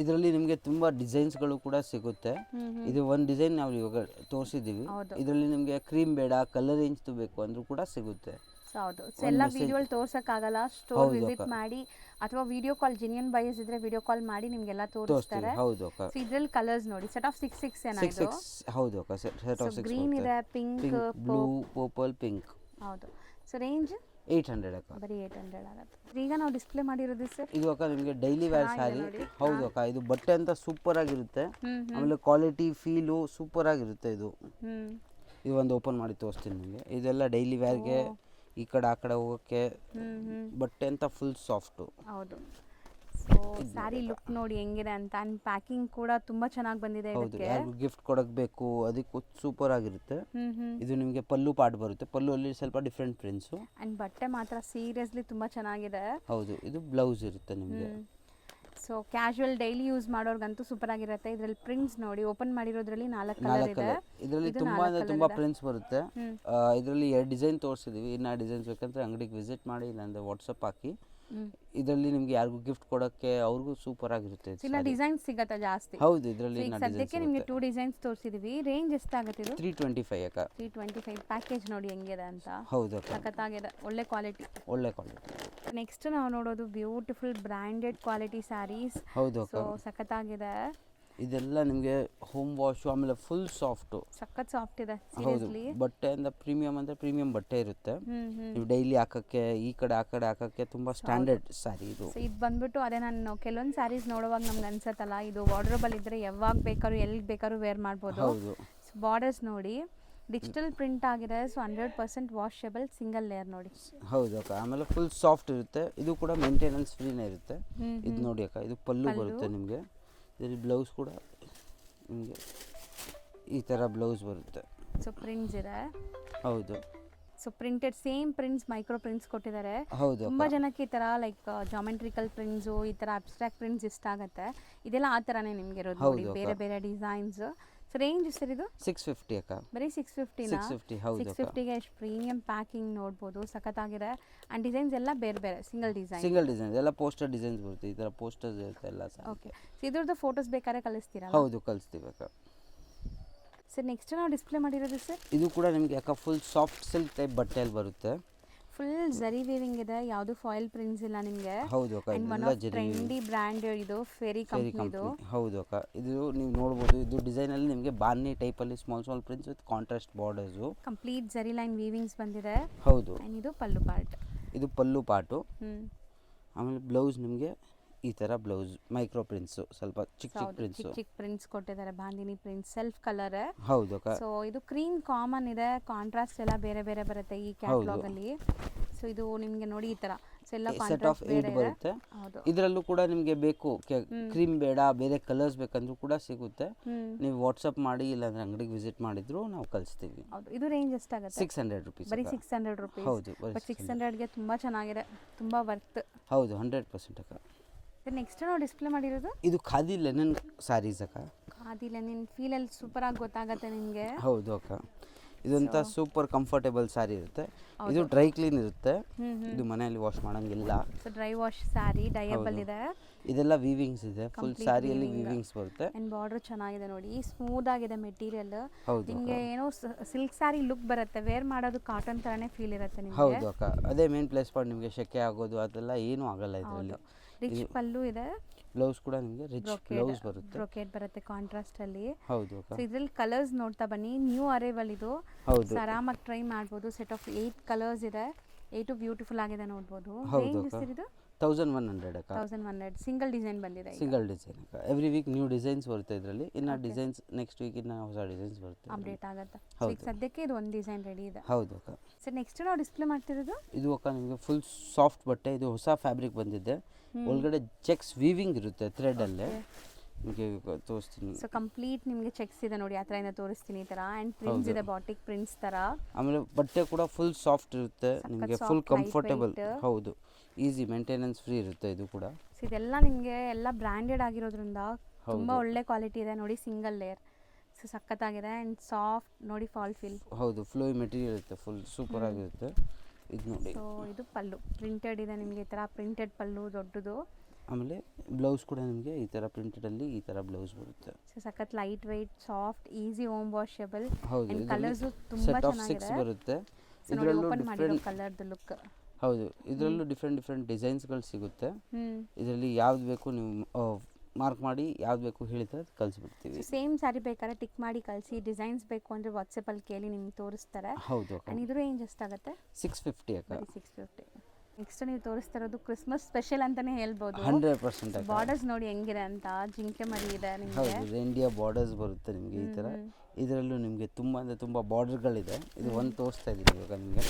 ಇದರಲ್ಲಿ ನಿಮಗೆ ತುಂಬಾ ಡಿಸೈನ್ಸ್ಗಳು ಕೂಡ ಸಿಗುತ್ತೆ. ಇದು ಒಂದು ಡಿಸೈನ್ ನಾವು ಇವಾಗ ತೋರಿಸಿದ್ದೀವಿ. ಇದರಲ್ಲಿ ನಿಮಗೆ ಕ್ರೀಮ್ ಬೇಡ, ಕಲರ್ ರೇಂಜ್ ಬೇಕು ಅಂದ್ರೂ ಕೂಡ ಸಿಗುತ್ತೆ. ಹೌದು, ಸೊ ಎಲ್ಲ ವಿಡಿಯೋಲ್ ತೋರ್ಸಕ್ಕಾಗಲ್ಲ, ಸ್ಟೋರ್ ವಿಸಿಟ್ ಮಾಡಿ ಅಥವಾ ವಿಡಿಯೋ ಕಾಲ್, ಜೆನ್ಯೂನ್ ಬೈಯರ್ಸ್ ಇದ್ರೆ ವಿಡಿಯೋ ಕಾಲ್ ಮಾಡಿ ನಿಮಗೆಲ್ಲ ತೋರಿಸ್ತಾರೆ. ಹೌದು ಅಕ್ಕ. ಸೊ ಇದರಲ್ಲಿ ಕಲರ್ಸ್ ನೋಡಿ, ಸೆಟ್ ಆಫ್ 6 ಏನಾಯ್ತು? ಹೌದು ಅಕ್ಕ, ಸೆಟ್ ಆಫ್ 6 ಗ್ರೀನ್ ಇದೆ, ಪಿಂಕ್, ಬ್ಲೂ, ಪರ್ಪಲ್, ಪಿಂಕ್. ಹೌದು. ಸೊ ರೇಂಜ್ 800 ಅಕ್ಕ. ಬರೀ 800 ಆಗುತ್ತೆ. ಈಗ ನಾವು ಡಿಸ್ಪ್ಲೇ ಮಾಡಿರೋದು ಸರ್ ಇದು ಅಕ್ಕ ನಿಮಗೆ ಡೈಲಿ ವೇರ್ ಸ್ಯಾರಿ. ಹೌದು ಅಕ್ಕ, ಇದು ಬಟ್ಟೆ ಅಂತ ಸೂಪರ್ ಆಗಿರುತ್ತೆ. ಆಮೇಲೆ ಕ್ವಾಲಿಟಿ ಫೀಲು ಸೂಪರ್ ಆಗಿರುತ್ತೆ. ಇದು ಒಂದು ಓಪನ್ ಮಾಡಿ ತೋರಿಸ್ತೀನಿ ನಿಮಗೆ. ಇದೆಲ್ಲ ಡೈಲಿ ವೇರ್ಗೆ, ಈ ಕಡೆ ಆ ಕಡೆ ಹೋಗೋಕ್ಕೆ ಬಟ್ಟೆ ಅಂತ ಫುಲ್ ಸಾಫ್ಟು. ಹೌದು. ಸೊ ಸ್ಯಾರಿ ಲುಕ್ ನೋಡಿ ಹೆಂಗಿದೆ ಅಂತ, ಆ್ಯಂಡ್ ಪ್ಯಾಕಿಂಗ್ ಕೂಡ ತುಂಬ ಚೆನ್ನಾಗಿ ಬಂದಿದೆ ಹೌದು, ಇದಕ್ಕೆ. ಯಾರಿಗೂ ಗಿಫ್ಟ್ ಕೊಡಕ್ಕೆ ಬೇಕು ಅದಕ್ಕೆ ಸೂಪರ್ ಆಗಿರುತ್ತೆ. ಇದು ನಿಮಗೆ ಪಲ್ಲು ಪಾಟ್ ಬರುತ್ತೆ, ಪಲ್ಲು ಅಲ್ಲಿ ಸ್ವಲ್ಪ ಡಿಫ್ರೆಂಟ್ ಪ್ರಿಂಟ್ಸು. ಆ್ಯಂಡ್ ಬಟ್ಟೆ ಮಾತ್ರ ಸೀರಿಯಸ್ಲಿ ತುಂಬ ಚೆನ್ನಾಗಿದೆ. ಹೌದು, ಇದು ಬ್ಲೌಸ್ ಇರುತ್ತೆ ನಿಮಗೆ. ಸೊ ಕ್ಯಾಶುವಲ್ ಡೈಲಿ ಯೂಸ್ ಮಾಡೋರ್ಗಂತೂ ಸೂಪರ್ ಆಗಿರುತ್ತೆ. ಇದರಲ್ಲಿ ಪ್ರಿಂಟ್ಸ್ ನೋಡಿ, ಓಪನ್ ಮಾಡಿರೋದ್ರಲ್ಲಿ 4 ಕಲರ್ ಇದೆ. ಇದರಲ್ಲಿ ತುಂಬಾ ಅಂದ್ರೆ ತುಂಬಾ ಪ್ರಿಂಟ್ಸ್ ಬರುತ್ತೆ. ಇದರಲ್ಲಿ 2 ಡಿಸೈನ್ ತೋರಿಸಿದೀವಿ. ಇನ್ನ ಡಿಸೈನ್ಸ್ ಬೇಕಂದ್ರೆ ಅಂಗಡಿಗೆ ವಿಸಿಟ್ ಮಾಡಿ, ಇಲ್ಲಾಂದ್ರೆ ವಾಟ್ಸಪ್ ಹಾಕಿ. ಇದರಲ್ಲಿ ನಿಮ್ಗೆ ಯಾರಿಗೂ ಗಿಫ್ಟ್ ಕೊಡಕ್ಕೆ ಅವ್ರಿಗೂ ಸೂಪರ್ ಆಗಿರುತ್ತೆ. ಇನ್ನ ಡಿಸೈನ್ಸ್ ಸಿಗತ್ತೆ ಜಾಸ್ತಿ. ಹೌದು, ಇದರಲ್ಲಿ ಸದ್ಯಕ್ಕೆ ನಿಮಗೆ 2 ಡಿಸೈನ್ಸ್ ತೋರಿಸಿದೀವಿ. ರೇಂಜ್ ಎಷ್ಟಾಗುತ್ತೆ ಇದು? 325 ಅಕ್ಕ. 325. ಪ್ಯಾಕೇಜ್ ನೋಡಿ ಹೆಂಗಿದೆ ಅಂತ. ಹೌದು ಅಕ್ಕ, ಸಖತ್ತಾಗಿದೆ, ಒಳ್ಳೆ ಕ್ವಾಲಿಟಿ. ಒಳ್ಳೆ ಕ್ವಾಲಿಟಿ. ನೆಕ್ಸ್ಟ್ ನಾವು ನೋಡೋದು ಬ್ಯೂಟಿಫುಲ್ ಬ್ರ್ಯಾಂಡೆಡ್ ಕ್ವಾಲಿಟಿ ಸ್ಯಾರೀಸ್. ಹೌದು ಅಕ್ಕ, ಸೊ ಸಖತ್ತಾಗಿದೆ. ಇದೆಲ್ಲ ನಿಮಗೆ ಹೋಮ್ ವಾಶ್, ಆಮೇಲೆ ಫುಲ್ ಸಾಫ್ಟು, ಸಖತ್ ಸಾಫ್ಟ್ ಇದೆ ಹೌದು. ಸೀರಿಯಸ್ಲಿ. ಬಟ್ಟೆ ಅಂದ್ರೆ ಪ್ರೀಮಿಯಂ ಅಂದ್ರೆ ಪ್ರೀಮಿಯಂ ಬಟ್ಟೆ ಇರುತ್ತೆ. ನೀವು ಡೈಲಿ ಹಾಕಕ್ಕೆ, ಈ ಕಡೆ ಆ ಕಡೆ ಹಾಕಕ್ಕೆ ತುಂಬಾ ಸ್ಟ್ಯಾಂಡರ್ಡ್ ಸ್ಯಾರಿ ಇದು. ಸೊ ಇದು ಬಂದ್ಬಿಟ್ಟು ಅದೇ, ನಾನು ಕೆಲವೊಂದು ಸ್ಯಾರೀಸ್ ನೋಡುವಾಗ ನಮ್ಗೆ ಅನ್ಸತ್ತಲ್ಲ, ಇದು ವಾರ್ಡ್ರೋಬಲ್ ಇದ್ರೆ ಯಾವಾಗ ಬೇಕಾದ್ರೂ ಎಲ್ಲಿ ಬೇಕಾದ್ರೂ ವೇರ್ ಮಾಡ್ಬೋದು. ಹೌದು, ಬಾರ್ಡರ್ಸ್ ನೋಡಿ ಡಿಜಿಟಲ್ ಪ್ರಿಂಟ್ ಆಗಿದೆ. ಸೊ 100% ವಾಷಬಲ್, ಸಿಂಗಲ್ ಲೇಯರ್ ನೋಡಿ. ಹೌದು ಅಕ್ಕ. ಆಮೇಲೆ ಫುಲ್ ಸಾಫ್ಟ್ ಇರುತ್ತೆ. ಇದು ಕೂಡ ಮೇಂಟೆನೆನ್ಸ್ ಫ್ರೀನೇ ಇರುತ್ತೆ. ಇದು ನೋಡಿ ಅಕ್ಕ, ಇದು ಪಲ್ಲು ಬರುತ್ತೆ ನಿಮಗೆ. ಇದರಲ್ಲಿ ಬ್ಲೌಸ್ ಕೂಡ ನಿಮಗೆ ಈ ಥರ ಬ್ಲೌಸ್ ಬರುತ್ತೆ. ಸೊ ಪ್ರಿಂಟ್ಸ್ ಇದೆ. ಹೌದು, so printed same prints, micro prints ಕೊಟ್ಟಿದ್ದಾರೆ. ಹೌದು ತುಂಬ ಜನಕ್ಕೆ ಈ ಥರ ಲೈಕ್ ಜಾಮೆಟ್ರಿಕಲ್ ಪ್ರಿಂಟ್ಸು, ಈ ಥರ ಅಬ್ಸ್ಟ್ರಾಕ್ಟ್ ಪ್ರಿಂಟ್ಸ್ ಇಷ್ಟ ಆಗುತ್ತೆ. ಇದೆಲ್ಲ ಆ ಥರನೇ ನಿಮಗೆ ಇರೋದು ನೋಡಿ, ಬೇರೆ ಬೇರೆ ಡಿಸೈನ್ಸ್. ಸೊ ರೇಂಜ್ ಸರ್ ಇದು 650 ಅಕ್ಕ. ಬರೀ 650. 650, ಹೌದು. 650ಗೆ ಎಷ್ಟು ಪ್ರೀಮಿಯಂ ಪ್ಯಾಕಿಂಗ್ ನೋಡ್ಬೋದು, ಸಖತ್ತಾಗಿದೆ. ಆ್ಯಂಡ್ ಡಿಸೈನ್ಸ್ ಎಲ್ಲ ಬೇರೆ ಬೇರೆ, ಸಿಂಗಲ್ ಡಿಸೈನ್. ಎಲ್ಲ ಪೋಸ್ಟರ್ ಡಿಸೈನ್ಸ್ ಬರುತ್ತೆ. ಈ ಥರ ಪೋಸ್ಟರ್ಸ್ ಇರುತ್ತೆ ಎಲ್ಲ ಸರ್. ಓಕೆ, ಸೊ ಇದ್ರದ್ದು ಫೋಟೋಸ್ ಬೇಕಾದ್ರೆ ಕಳಿಸ್ತೀರಾ? ಹೌದು, ಕಳಿಸ್ತೀವಿ ಅಕ್ಕ. ಸರ್ ನೆಕ್ಸ್ಟ್ ನಾವು ಡಿಸ್ಪ್ಲೇ ಮಾಡಿರೋದು ಸರ್, ಇದು ಕೂಡ ನಿಮಗೆ ಅಕ್ಕ ಫುಲ್ ಸಾಫ್ಟ್ ಸಿಲ್ಕ್ ಟೈಪ್ ಬಟ್ಟೆಯಲ್ಲಿ ಬರುತ್ತೆ. ಫುಲ್ ಜರಿ ವೀವಿಂಗ್ ಇದೆ, ಯಾವುದು ಫಾಯಿಲ್ ಪ್ರಿಂಟ್ಸ್ ಇಲ್ಲ ನಿಮಗೆ. ಹೌದು ಅಕ್ಕ, ಇದೆಲ್ಲ ಟ್ರೆಂಡಿ ಬ್ರ್ಯಾಂಡ್ ಇದು, ಫೆರಿ ಕಂಪನಿದು. ಹೌದು ಅಕ್ಕ, ಇದು ನೀವು ನೋಡ್ಬೋದು. ಇದು ಡಿಸೈನ್ ಅಲ್ಲಿ ನಿಮಗೆ ಬಾರ್ನಿ ಟೈಪ್ ಅಲ್ಲಿ small prints with contrast borders, complete ಜರಿ ಲೈನ್ ವೀವಿಂಗ್ಸ್ ಬಂದಿದೆ. ಹೌದು, ಇದು ಪಲ್ಲು ಪಾರ್ಟ್. ಇದು ಪಲ್ಲು ಪಾರ್ಟು. ಆಮೇಲೆ ಬ್ಲೌಸ್ ನಿಮಗೆ ಈ ಥರ ಬ್ಲೌಸ್, ಮೈಕ್ರೋ ಪ್ರಿಂಟ್ಸು, ಸ್ವಲ್ಪ ಚಿಕ್ಕ ಪ್ರಿಂಟ್ಸ್ ಕೊಟ್ಟಿದ್ದಾರೆ. Bandhani prints, self colour. ಹೌದು ಅಕ್ಕ. ಸೊ ಇದು ಕ್ರೀಮ್ ಕಾಮನ್ ಇದೆ, ಕಾಂಟ್ರಾಸ್ಟ್ ಎಲ್ಲ ಬೇರೆ ಬೇರೆ ಬರುತ್ತೆ ಈ ಕ್ಯಾಟಲಾಗ್ ಅಲ್ಲಿ. ಸೊ ಇದು ನಿಮಗೆ ನೋಡಿ ಈ ತರ ಎಲ್ಲ ಸೆಟ್ ಆಫ್ 8 ಬರುತ್ತೆ. ಇದರಲ್ಲೂ ಕೂಡ ನಿಮಗೆ ಬೇಕು ಕ್ರೀಮ್ ಬೇಡ, ಬೇರೆ ಕಲರ್ಸ್ ಬೇಕಂದ್ರೂ ಕೂಡ ಸಿಗುತ್ತೆ. ನೀವು ವಾಟ್ಸಪ್ ಮಾಡಿ, ಇಲ್ಲಾಂದ್ರೆ ಅಂಗಡಿಗೆ ವಿಸಿಟ್ ಮಾಡಿದ್ರು ನಾವು ಕಳಿಸ್ತೀವಿ. ಇದು ರೇಂಜ್ ಎಷ್ಟಾಗುತ್ತೆ? 600 ರುಪೀಸ್. ಬರೀ 600 ರುಪೀಸ್. ಹೌದು, 600ಗೆ ತುಂಬಾ ಚೆನ್ನಾಗಿದೆ, ತುಂಬಾ ವರ್ತ್. ಹೌದು, 100% ಅಕ್ಕ. ನೆಕ್ಸ್ಟ್ ನಾವು ಡಿಸ್ಪ್ಲೇ ಮಾಡಿರೋದು ಇದು ಖಾದಿ ಲೆನಿನ್ ಸ್ಯಾರೀಸ್ ಅಕ್ಕ. ಖಾದಿ ಲೆನಿನ್ ಫೀಲ್ ಅಲ್ಲಿ ಸೂಪರ್ ಆಗಿ ಗೊತ್ತಾಗುತ್ತೆ ನಿಮಗೆ. ಹೌದು ಅಕ್ಕ, ಇದಂತ ಸೂಪರ್ ಕಂಫರ್ಟೇಬಲ್ ಸ್ಯಾರಿ ಇರುತ್ತೆ. ಇದು ಡ್ರೈ ಕ್ಲೀನ್ ಇರುತ್ತೆ. ಇದು ಮನೆಯಲ್ಲಿ ವಾಶ್ ಮಾಡಂಗಿಲ್ಲ. ಸೊ ಡ್ರೈ ವಾಶ್ ಸ್ಯಾರಿ, ಡೈಯಬಲ್ ಇದೆ. ಇದೆಲ್ಲ ವೀವಿಂಗ್ಸ್ ಇದೆ, ಫುಲ್ ಸ್ಯಾರಿಯಲ್ಲಿ ವೀವಿಂಗ್ಸ್ ಬರುತ್ತೆ. ಅಂಡ್ ಬಾರ್ಡರ್ ಚೆನ್ನಾಗಿದೆ ನೋಡಿ, ಸ್ಮೂತ್ ಆಗಿದೆ ಮೆಟೀರಿಯಲ್. ನಿಮಗೆ ಏನೋ ಸಿಲ್ಕ್ ಸ್ಯಾರಿ ಲುಕ್ ಬರುತ್ತೆ, ವೇರ್ ಮಾಡೋದು ಕಾಟನ್ ತರನೇ ಫೀಲ್ ಇರುತ್ತೆ ನಿಮಗೆ. ಹೌದು ಅಕ್ಕ, ಅದೇ ಮೇನ್ ಪ್ಲೇಸ್ ಪಾಯಿಂಟ್. ನಿಮಗೆ ಶೆಕೆ ಆಗೋದು ಅದೆಲ್ಲ ಏನೂ ಆಗಲ್ಲ ಇದರಲ್ಲಿ. ರಿಚ್ ಪಲ್ಲು ಇದೆ. ಬ್ಲೌಸ್ ಕೂಡ ನಿಮಗೆ ರಿಚ್ ಬ್ಲೌಸ್ ಬರುತ್ತೆ, ಬ್ರೊಕೇಡ್ ಬರುತ್ತೆ ಕಾಂಟ್ರಾಸ್ಟ್ ಅಲ್ಲಿ. ಹೌದು ಅಕ್ಕ. ಸೊ ಇದ್ರಲ್ಲಿ ಕಲರ್ಸ್ ನೋಡ್ತಾ ಬನ್ನಿ, ನ್ಯೂ ಅರೈವಲ್ ಇದು. ಆರಾಮಾಗಿ ಟ್ರೈ ಮಾಡ್ಬೋದು. ಸೆಟ್ ಆಫ್ 8 ಕಲರ್ಸ್ ಇದೆ. 8 ಬ್ಯೂಟಿಫುಲ್ ಆಗಿದೆ ನೋಡ್ಬೋದು. ರೇಂಜ್ ಎಷ್ಟಿದೆ? 1100 ಅಕ್ಕ. 1100 ಸಿಂಗಲ್ ಡಿಸೈನ್ ಬಂದಿದೆ. ಸಿಂಗಲ್ ಡಿಸೈನ್ ಅಕ್ಕ. ಎವ್ರಿ ವೀಕ್ ನ್ಯೂ ಡಿಸೈನ್ಸ್ ಬರುತ್ತೆ ಇದರಲ್ಲಿ. ಇನ್ನ ಡಿಸೈನ್ಸ್ ನೆಕ್ಸ್ಟ್ ವೀಕ್ ಇನ್ನ ಹೊಸ ಡಿಸೈನ್ಸ್ ಬರುತ್ತೆ, ಅಪ್ಡೇಟ್ ಆಗುತ್ತೆ. ಈಗ ಸದ್ಯಕ್ಕೆ ಇದು ಒಂದು ಡಿಸೈನ್ ರೆಡಿ ಇದೆ. ಹೌದು ಅಕ್ಕ. ಸರ್ ನೆಕ್ಸ್ಟ್ ನಾವು ಡಿಸ್ಪ್ಲೇ ಮಾಡ್ತಿರೋದು ಇದು ಅಕ್ಕ ನಿಮಗೆ ಫುಲ್ ಸಾಫ್ಟ್ ಬಟ್ಟೆ. ಇದು ಹೊಸ ಫ್ಯಾಬ್ರಿಕ್ ಬಂದಿದೆ. ಒಳಗಡೆ ಚೆಕ್ಸ್ ವೀವಿಂಗ್ ಇರುತ್ತೆ ಥ್ರೆಡ್ ಅಲ್ಲೇ. ನಿಮಗೆ ತೋರಿಸ್ತೀನಿ. ಸೊ ಕಂಪ್ಲೀಟ್ ನಿಮಗೆ ಚೆಕ್ಸ್ ಇದೆ ನೋಡಿ, ಆ ಥರ ತೋರಿಸ್ತೀನಿ ಈ ಥರ. ಆ್ಯಂಡ್ ಪ್ರಿಂಟ್ಸ್ ಇದೆ, ಬಾಟಿಕ್ ಪ್ರಿಂಟ್ಸ್ ಥರ. ಆಮೇಲೆ ಬಟ್ಟೆ ಕೂಡ ಫುಲ್ ಸಾಫ್ಟ್ ಇರುತ್ತೆ ನಿಮಗೆ, ಫುಲ್ ಕಂಫರ್ಟೇಬಲ್. ಹೌದು, ಈಸಿ ಮೇಂಟೆನೆನ್ಸ್ ಫ್ರೀ ಇರುತ್ತೆ ಇದು ಕೂಡ. ಸೊ ಇದೆಲ್ಲ ನಿಮಗೆ ಎಲ್ಲ ಬ್ರ್ಯಾಂಡೆಡ್ ಆಗಿರೋದ್ರಿಂದ ತುಂಬ ಒಳ್ಳೆ ಕ್ವಾಲಿಟಿ ಇದೆ ನೋಡಿ. ಸಿಂಗಲ್ ಲೇಯರ್, ಸೊ ಸಖತ್ತಾಗಿದೆ. ಆ್ಯಂಡ್ ಸಾಫ್ಟ್ ನೋಡಿ, ಫಾಲ್ ಫೀಲ್. ಹೌದು, ಫ್ಲೋಯಿ ಮೆಟೀರಿಯಲ್ ಇರುತ್ತೆ, ಫುಲ್ ಸೂಪರ್ ಆಗಿರುತ್ತೆ. ಇದು ನೋಡಿ. ಸೊ ಇದು ಪಲ್ಲು ಪ್ರಿಂಟೆಡ್ ಇದೆ ನಿಮಗೆ, ಈ ಥರ ಪ್ರಿಂಟೆಡ್ ಪಲ್ಲು ದೊಡ್ಡದು. ಆಮೇಲೆ ಬ್ಲೌಸ್ ಕೂಡ ನಿಮಗೆ ಈ ಥರ ಪ್ರಿಂಟೆಡಲ್ಲಿ ಈ ಥರ ಬ್ಲೌಸ್ ಬರುತ್ತೆ. ಸೊ ಸಖತ್ light weight, soft, easy home washable. ಹೌದು, ಕಲರ್ಸು ತುಂಬ ಚೆನ್ನಾಗಿದೆ. 6 ಬರುತ್ತೆ. ಇದರಲ್ಲೂ ಡಿಫರೆಂಟ್ ಕಲರ್ದು ಲುಕ್. ಹೌದು, ಇದರಲ್ಲೂ ಡಿಫ್ರೆಂಟ್ ಡಿಸೈನ್ಸ್ಗಳು ಸಿಗುತ್ತೆ. ಇದರಲ್ಲಿ ಯಾವ್ದು ಬೇಕು ನೀವು ಮಾರ್ಕ್ ಮಾಡಿ, ಯಾವ್ದು ಬೇಕು ಹೇಳಿದ್ರೆ ಕಳಿಸ್ಬಿಡ್ತೀವಿ. ಸೇಮ್ ಸ್ಯಾರಿ ಬೇಕಾದ್ರೆ ಟಿಕ್ ಮಾಡಿ ಕಳಿಸಿ. ಡಿಸೈನ್ಸ್ ಬೇಕು ಅಂದರೆ ವಾಟ್ಸಪ್ಪಲ್ಲಿ ಕೇಳಿ ನಿಮ್ಗೆ ತೋರಿಸ್ತಾರೆ. ಹೌದು ಅಕ್ಕ. ಆ್ಯಂಡ್ ಇದು ರೇಂಜ್ ಎಷ್ಟಾಗುತ್ತೆ? 650 ಅಕ್ಕ. 650. ನೆಕ್ಸ್ಟ್ ನೀವು ತೋರಿಸ್ತಾ ಇರೋದು ಕ್ರಿಸ್ಮಸ್ ಸ್ಪೆಷಲ್ ಅಂತಾನೆ ಹೇಳ್ಬೋದು. 100% ಅಕ್ಕ. ಬಾರ್ಡರ್ಸ್ ನೋಡಿ ಹೆಂಗಿದೆ ಅಂತ, ಜಿಂಕೆ ಮರಿ ಇದೆ ನಿಮಗೆ. ಹೌದು, ರೇಂಡಿಯರ್ ಬಾರ್ಡರ್ಸ್ ಬರುತ್ತೆ ನಿಮಗೆ ಈ ಥರ. ಇದರಲ್ಲೂ ನಿಮಗೆ ತುಂಬ ಅಂದರೆ ತುಂಬ ಬಾರ್ಡರ್ಗಳಿದೆ. ಇದು ಒಂದು ತೋರಿಸ್ತಾ ಇದ್ದೀನಿ ಇವಾಗ ನಿಮಗೆ.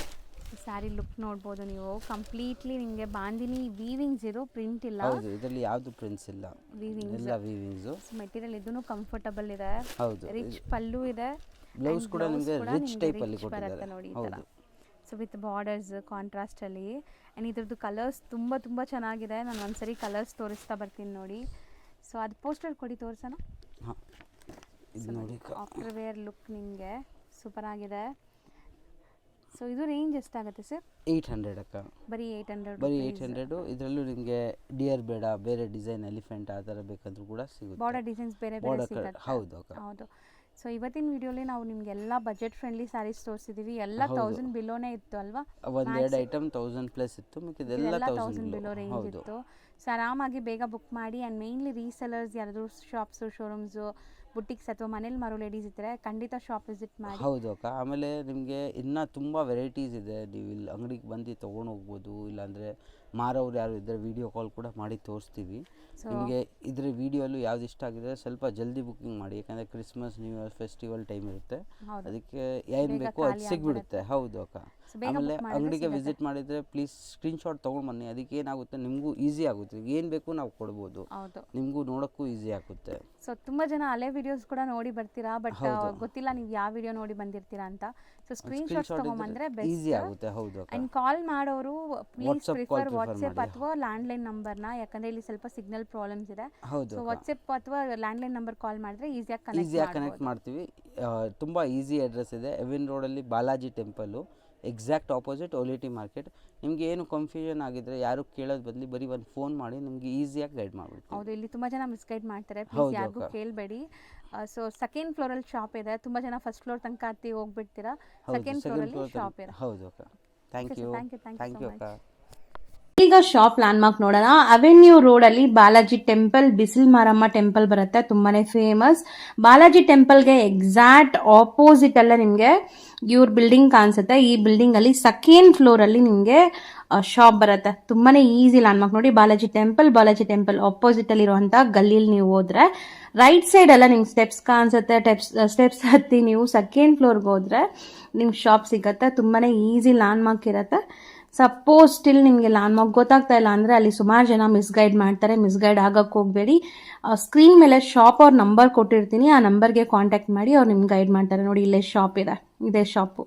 ಸ್ಯಾರಿ ಲುಕ್ ನೋಡ್ಬೋದು ನೀವು. ಕಂಪ್ಲೀಟ್ಲಿ ನಿಮಗೆ ಬಾಂದಿನಿ ವೀವಿಂಗ್ಸ್ ಇರೋ ಪ್ರಿಂಟ್ ಇಲ್ಲ. ಹೌದು, ಇದರಲ್ಲಿ ಯಾವುದು ಪ್ರಿಂಟ್ಸ್ ಇಲ್ಲ, ಎಲ್ಲ ವೀವಿಂಗ್ಸ್. ಮೆಟೀರಿಯಲ್ ಇದೂ ಕಂಫರ್ಟಬಲ್ ಇದೆ. ಹೌದು, ರಿಚ್ ಪಲ್ಲು ಇದೆ. ಬ್ಲೌಸ್ ಕೂಡ ನಿಮಗೆ ರಿಚ್ ಟೈಪ್ ಅಲ್ಲಿ ಕೊಟ್ಟಿದ್ದಾರೆ ನೋಡಿ. ಹೌದು. ಸೊ ವಿತ್ ಬಾರ್ಡರ್ಸ್ ಕಾಂಟ್ರಾಸ್ಟ್ ಅಲ್ಲಿ. ಆ್ಯಂಡ್ ಇದ್ರದ್ದು ಕಲರ್ಸ್ ತುಂಬ ಚೆನ್ನಾಗಿದೆ. ನಾನು ಒಂದ್ಸರಿ ಕಲರ್ಸ್ ತೋರಿಸ್ತಾ ಬರ್ತೀನಿ ನೋಡಿ. ಸೊ ಅದು ಪೋಸ್ಟರ್ ಕೊಡಿ ತೋರಿಸೋಣ. ಹಾಂ, ಇದು ನೋಡಿ ಆಫ್ಟರ್ ವೇರ್ ಲುಕ್ ನಿಮಗೆ ಸೂಪರ್ ಆಗಿದೆ. ಸೊ ಇದು ರೇಂಜ್ ಎಷ್ಟಾಗುತ್ತೆ ಸರ್? 800 ಅಕ್ಕ. ಬರೀ 800. ಬರೀ 800. ಇದರಲ್ಲೂ ನಿಮಗೆ ಡಿಯರ್ ಬೇಡ, ಬೇರೆ ಡಿಸೈನ್ ಎಲಿಫೆಂಟ್ ಆ ಥರ ಬೇಕಂದ್ರೂ ಕೂಡ ಸಿಗುತ್ತೆ. ಬಾರ್ಡರ್ ಡಿಸೈನ್ಸ್ ಬೇರೆ ಸಿಗುತ್ತೆ. ಹೌದು ಅಕ್ಕ. ಹೌದು. ಸೊ ಇವತ್ತಿನ ವಿಡಿಯೋಲಿ ನಾವು ನಿಮಗೆಲ್ಲ ಬಜೆಟ್ ಫ್ರೆಂಡ್ಲಿ ಸ್ಯಾರೀಸ್ ತೋರಿಸಿದ್ದೀವಿ. ಎಲ್ಲ 1000 ಬಿಲೋನೇ ಇತ್ತು ಅಲ್ವಾ? ಒಂದೆರಡು ಐಟಮ್ 1000 ಪ್ಲಸ್ ಇತ್ತು, ಮಿಕ್ಕಿದೆಲ್ಲ 1000 ಬಿಲೋ ರೇಂಜ್ ಇತ್ತು. ಸೊ ಆರಾಮಾಗಿ ಬೇಗ ಬುಕ್ ಮಾಡಿ. ಆ್ಯಂಡ್ ಮೇನ್ಲಿ ರೀಸೆಲರ್ಸ್ ಯಾರಾದರೂ ಶಾಪ್ಸು, ಶೋರೂಮ್ಸು, ಬುಟಿಕ್ಸ್ ಅಥವಾ ಮನೇಲಿ ಮಾರೋ ಲೇಡೀಸ್ ಇದ್ದರೆ ಖಂಡಿತ ಶಾಪ್ ವಿಸಿಟ್ ಮಾಡಿ. ಹೌದು ಅಕ್ಕ. ಆಮೇಲೆ ನಿಮಗೆ ಇನ್ನೂ ತುಂಬ ವೆರೈಟೀಸ್ ಇದೆ. ನೀವು ಇಲ್ಲಿ ಅಂಗಡಿಗೆ ಬಂದು ತೊಗೊಂಡು ಹೋಗ್ಬೋದು. ಇಲ್ಲಾಂದರೆ ಮಾರೋರು ಯಾರು ಇದ್ದರೆ ವಿಡಿಯೋ ಕಾಲ್ ಕೂಡ ಮಾಡಿ ತೋರಿಸ್ತೀವಿ. ನಿಮಗೆ ಇದ್ರ ವಿಡಿಯೋಲು ಯಾವ್ದು ಇಷ್ಟ ಆಗಿದೆ ಸ್ವಲ್ಪ ಜಲ್ದಿ ಬುಕ್ಕಿಂಗ್ ಮಾಡಿ, ಯಾಕಂದರೆ Christmas, new year, festival time ಇರುತ್ತೆ. ಅದಕ್ಕೆ ಏನು ಬೇಕೋ ಅದು ಸಿಗ್ಬಿಡುತ್ತೆ. ಹೌದು ಅಕ್ಕ. ಆಮೇಲೆ ಅಂಗಡಿಗೆ ವಿಸಿಟ್ ಮಾಡಿದರೆ ಪ್ಲೀಸ್ ಸ್ಕ್ರೀನ್ಶಾಟ್ ತೊಗೊಂಡು ಬನ್ನಿ. ಅದಕ್ಕೆ ಏನಾಗುತ್ತೆ, ನಿಮಗೂ ಈಸಿ ಆಗುತ್ತೆ. ಏನು ಬೇಕು ನಾವು ಕೊಡ್ಬೋದು, ನಿಮಗೂ ನೋಡೋಕ್ಕೂ ಈಸಿ ಆಗುತ್ತೆ. ಸೊ ತುಂಬ ಜನ ಹಳೆ ವಿಡಿಯೋಸ್ ಕೂಡ ನೋಡಿ ಬರ್ತೀರಾ, ಬಟ್ ಗೊತ್ತಿಲ್ಲ ನೀವು ಯಾವ ವಿಡಿಯೋ ನೋಡಿ ಬಂದಿರ್ತೀರಾ ಅಂತ. ಸೊ ಸ್ಕ್ರೀನ್ಶಾಟ್ಸ್ ತೊಗೊಂಬಂದ್ರೆ ಈಸಿ ಆಗುತ್ತೆ. ಹೌದು. ಆ್ಯಂಡ್ ಕಾಲ್ ಮಾಡೋರು ಪ್ಲೀಸ್ ಪ್ರಿಫರ್ ವಾಟ್ಸಪ್ ಅಥವಾ ಲ್ಯಾಂಡ್ಲೈನ್ ನಂಬರ್ನ, ಯಾಕಂದರೆ ಇಲ್ಲಿ ಸ್ವಲ್ಪ ಸಿಗ್ನಲ್ ಪ್ರಾಬ್ಲಮ್ಸ್ ಇದೆ. ಸೊ ವಾಟ್ಸಪ್ ಅಥವಾ ಲ್ಯಾಂಡ್ಲೈನ್ ನಂಬರ್ ಕಾಲ್ ಮಾಡಿದ್ರೆ ಈಸಿಯಾಗಿ ಕನೆಕ್ಟ್ ಮಾಡ್ತೀವಿ. ತುಂಬ ಈಸಿ ಅಡ್ರೆಸ್ ಇದೆ. ಎವಿನ್ ರೋಡಲ್ಲಿ ಬಾಲಾಜಿ ಟೆಂಪಲ್ಲು, ಎಕ್ಸಾಕ್ಟ್ ಆಪೋಸಿಟ್ ಓಲಿಟಿ ಮಾರ್ಕೆಟ್. ನಿಮಗೆ ಏನು ಕನ್ಫ್ಯೂಷನ್ ಆಗಿದ್ರೆ ಯಾರು ಕೇಳೋದು ಬದಲಿ ಬರೀ ಒಂದು ಫೋನ್ ಮಾಡಿ ನಿಮಗೆ ಈಸಿಯಾಗಿ ಗೈಡ್ ಮಾಡ್ಬಿಡ್ತೀವಿ. ಹೌದು, ಇಲ್ಲಿ ತುಂಬ ಜನ ಮಿಸ್ಗೈಡ್ ಮಾಡ್ತಾರೆ. ಪ್ಲೀಸ್ ಯಾರಿಗೂ ಕೇಳಬೇಡಿ. ಸೊ ಸೆಕೆಂಡ್ ಫ್ಲೋರಲ್ಲಿ ಶಾಪ್ ಇದೆ. ತುಂಬ ಜನ ಫಸ್ಟ್ ಫ್ಲೋರ್ ತನಕ ಹತ್ತಿ ಹೋಗ್ಬಿಡ್ತೀರಾ. ಸೆಕೆಂಡ್ ಫ್ಲೋರಲ್ಲಿ ಶಾಪ್ ಇದೆ. ಹೌದು ಅಕ್ಕ. ಥ್ಯಾಂಕ್ ಯು ಅಕ್ಕ. ಈಗ ಶಾಪ್ ಲ್ಯಾಂಡ್ ಮಾರ್ಕ್ ನೋಡೋಣ. ಅವೆನ್ಯೂ ರೋಡ್ ಅಲ್ಲಿ ಬಾಲಾಜಿ ಟೆಂಪಲ್, ಬಿಸಿಲ್ ಮಾರಮ್ಮ ಟೆಂಪಲ್ ಬರುತ್ತೆ, ತುಂಬಾನೇ ಫೇಮಸ್. ಬಾಲಾಜಿ ಟೆಂಪಲ್ಗೆ ಎಕ್ಸಾಕ್ಟ್ ಆಪೋಸಿಟ್ ಅಲ್ಲೇ ನಿಮ್ಗೆ ಇವ್ರ ಬಿಲ್ಡಿಂಗ್ ಕಾಣಿಸುತ್ತೆ. ಈ ಬಿಲ್ಡಿಂಗ್ ಅಲ್ಲಿ ಸೆಕೆಂಡ್ ಫ್ಲೋರ್ ಅಲ್ಲಿ ನಿಮ್ಗೆ ಶಾಪ್ ಬರುತ್ತೆ. ತುಂಬಾನೇ ಈಸಿ ಲ್ಯಾಂಡ್ ಮಾರ್ಕ್ ನೋಡಿ. ಬಾಲಾಜಿ ಟೆಂಪಲ್ ಆಪೋಸಿಟ್ ಅಲ್ಲಿ ಇರುವಂತ ಗಲ್ಲಿಲಿ ನೀವು ಹೋದ್ರೆ ರೈಟ್ ಸೈಡ್ ಎಲ್ಲ ನಿಮ್ಗೆ ಸ್ಟೆಪ್ಸ್ ಕಾಣಿಸುತ್ತೆ. ಸ್ಟೆಪ್ಸ್ ಹತ್ತಿ ನೀವು ಸೆಕೆಂಡ್ ಫ್ಲೋರ್ಗೆ ಹೋದ್ರೆ ನಿಮ್ಗೆ ಶಾಪ್ ಸಿಗತ್ತೆ. ತುಂಬಾನೇ ಈಸಿ ಲ್ಯಾಂಡ್ ಮಾರ್ಕ್ ಇರುತ್ತೆ. ಸಪೋಸ್ ಸ್ಟಿಲ್ ನಿಮಗೆ ಲ್ಯಾಂಡ್ ಮಾರ್ಕ್ ಗೊತ್ತಾಗ್ತಾ ಇಲ್ಲ ಅಂದರೆ ಅಲ್ಲಿ ಸುಮಾರು ಜನ ಮಿಸ್ಗೈಡ್ ಮಾಡ್ತಾರೆ. ಮಿಸ್ಗೈಡ್ ಆಗಕ್ಕೆ ಹೋಗಬೇಡಿ. ಸ್ಕ್ರೀನ್ ಮೇಲೆ ಶಾಪ್ ಅವ್ರ ನಂಬರ್ ಕೊಟ್ಟಿರ್ತೀನಿ, ಆ ನಂಬರ್ಗೆ ಕಾಂಟ್ಯಾಕ್ಟ್ ಮಾಡಿ ಅವ್ರು ನಿಮ್ಗೆ ಗೈಡ್ ಮಾಡ್ತಾರೆ. ನೋಡಿ, ಇಲ್ಲೇ ಶಾಪ್ ಇದೆ, ಇದೇ ಶಾಪು.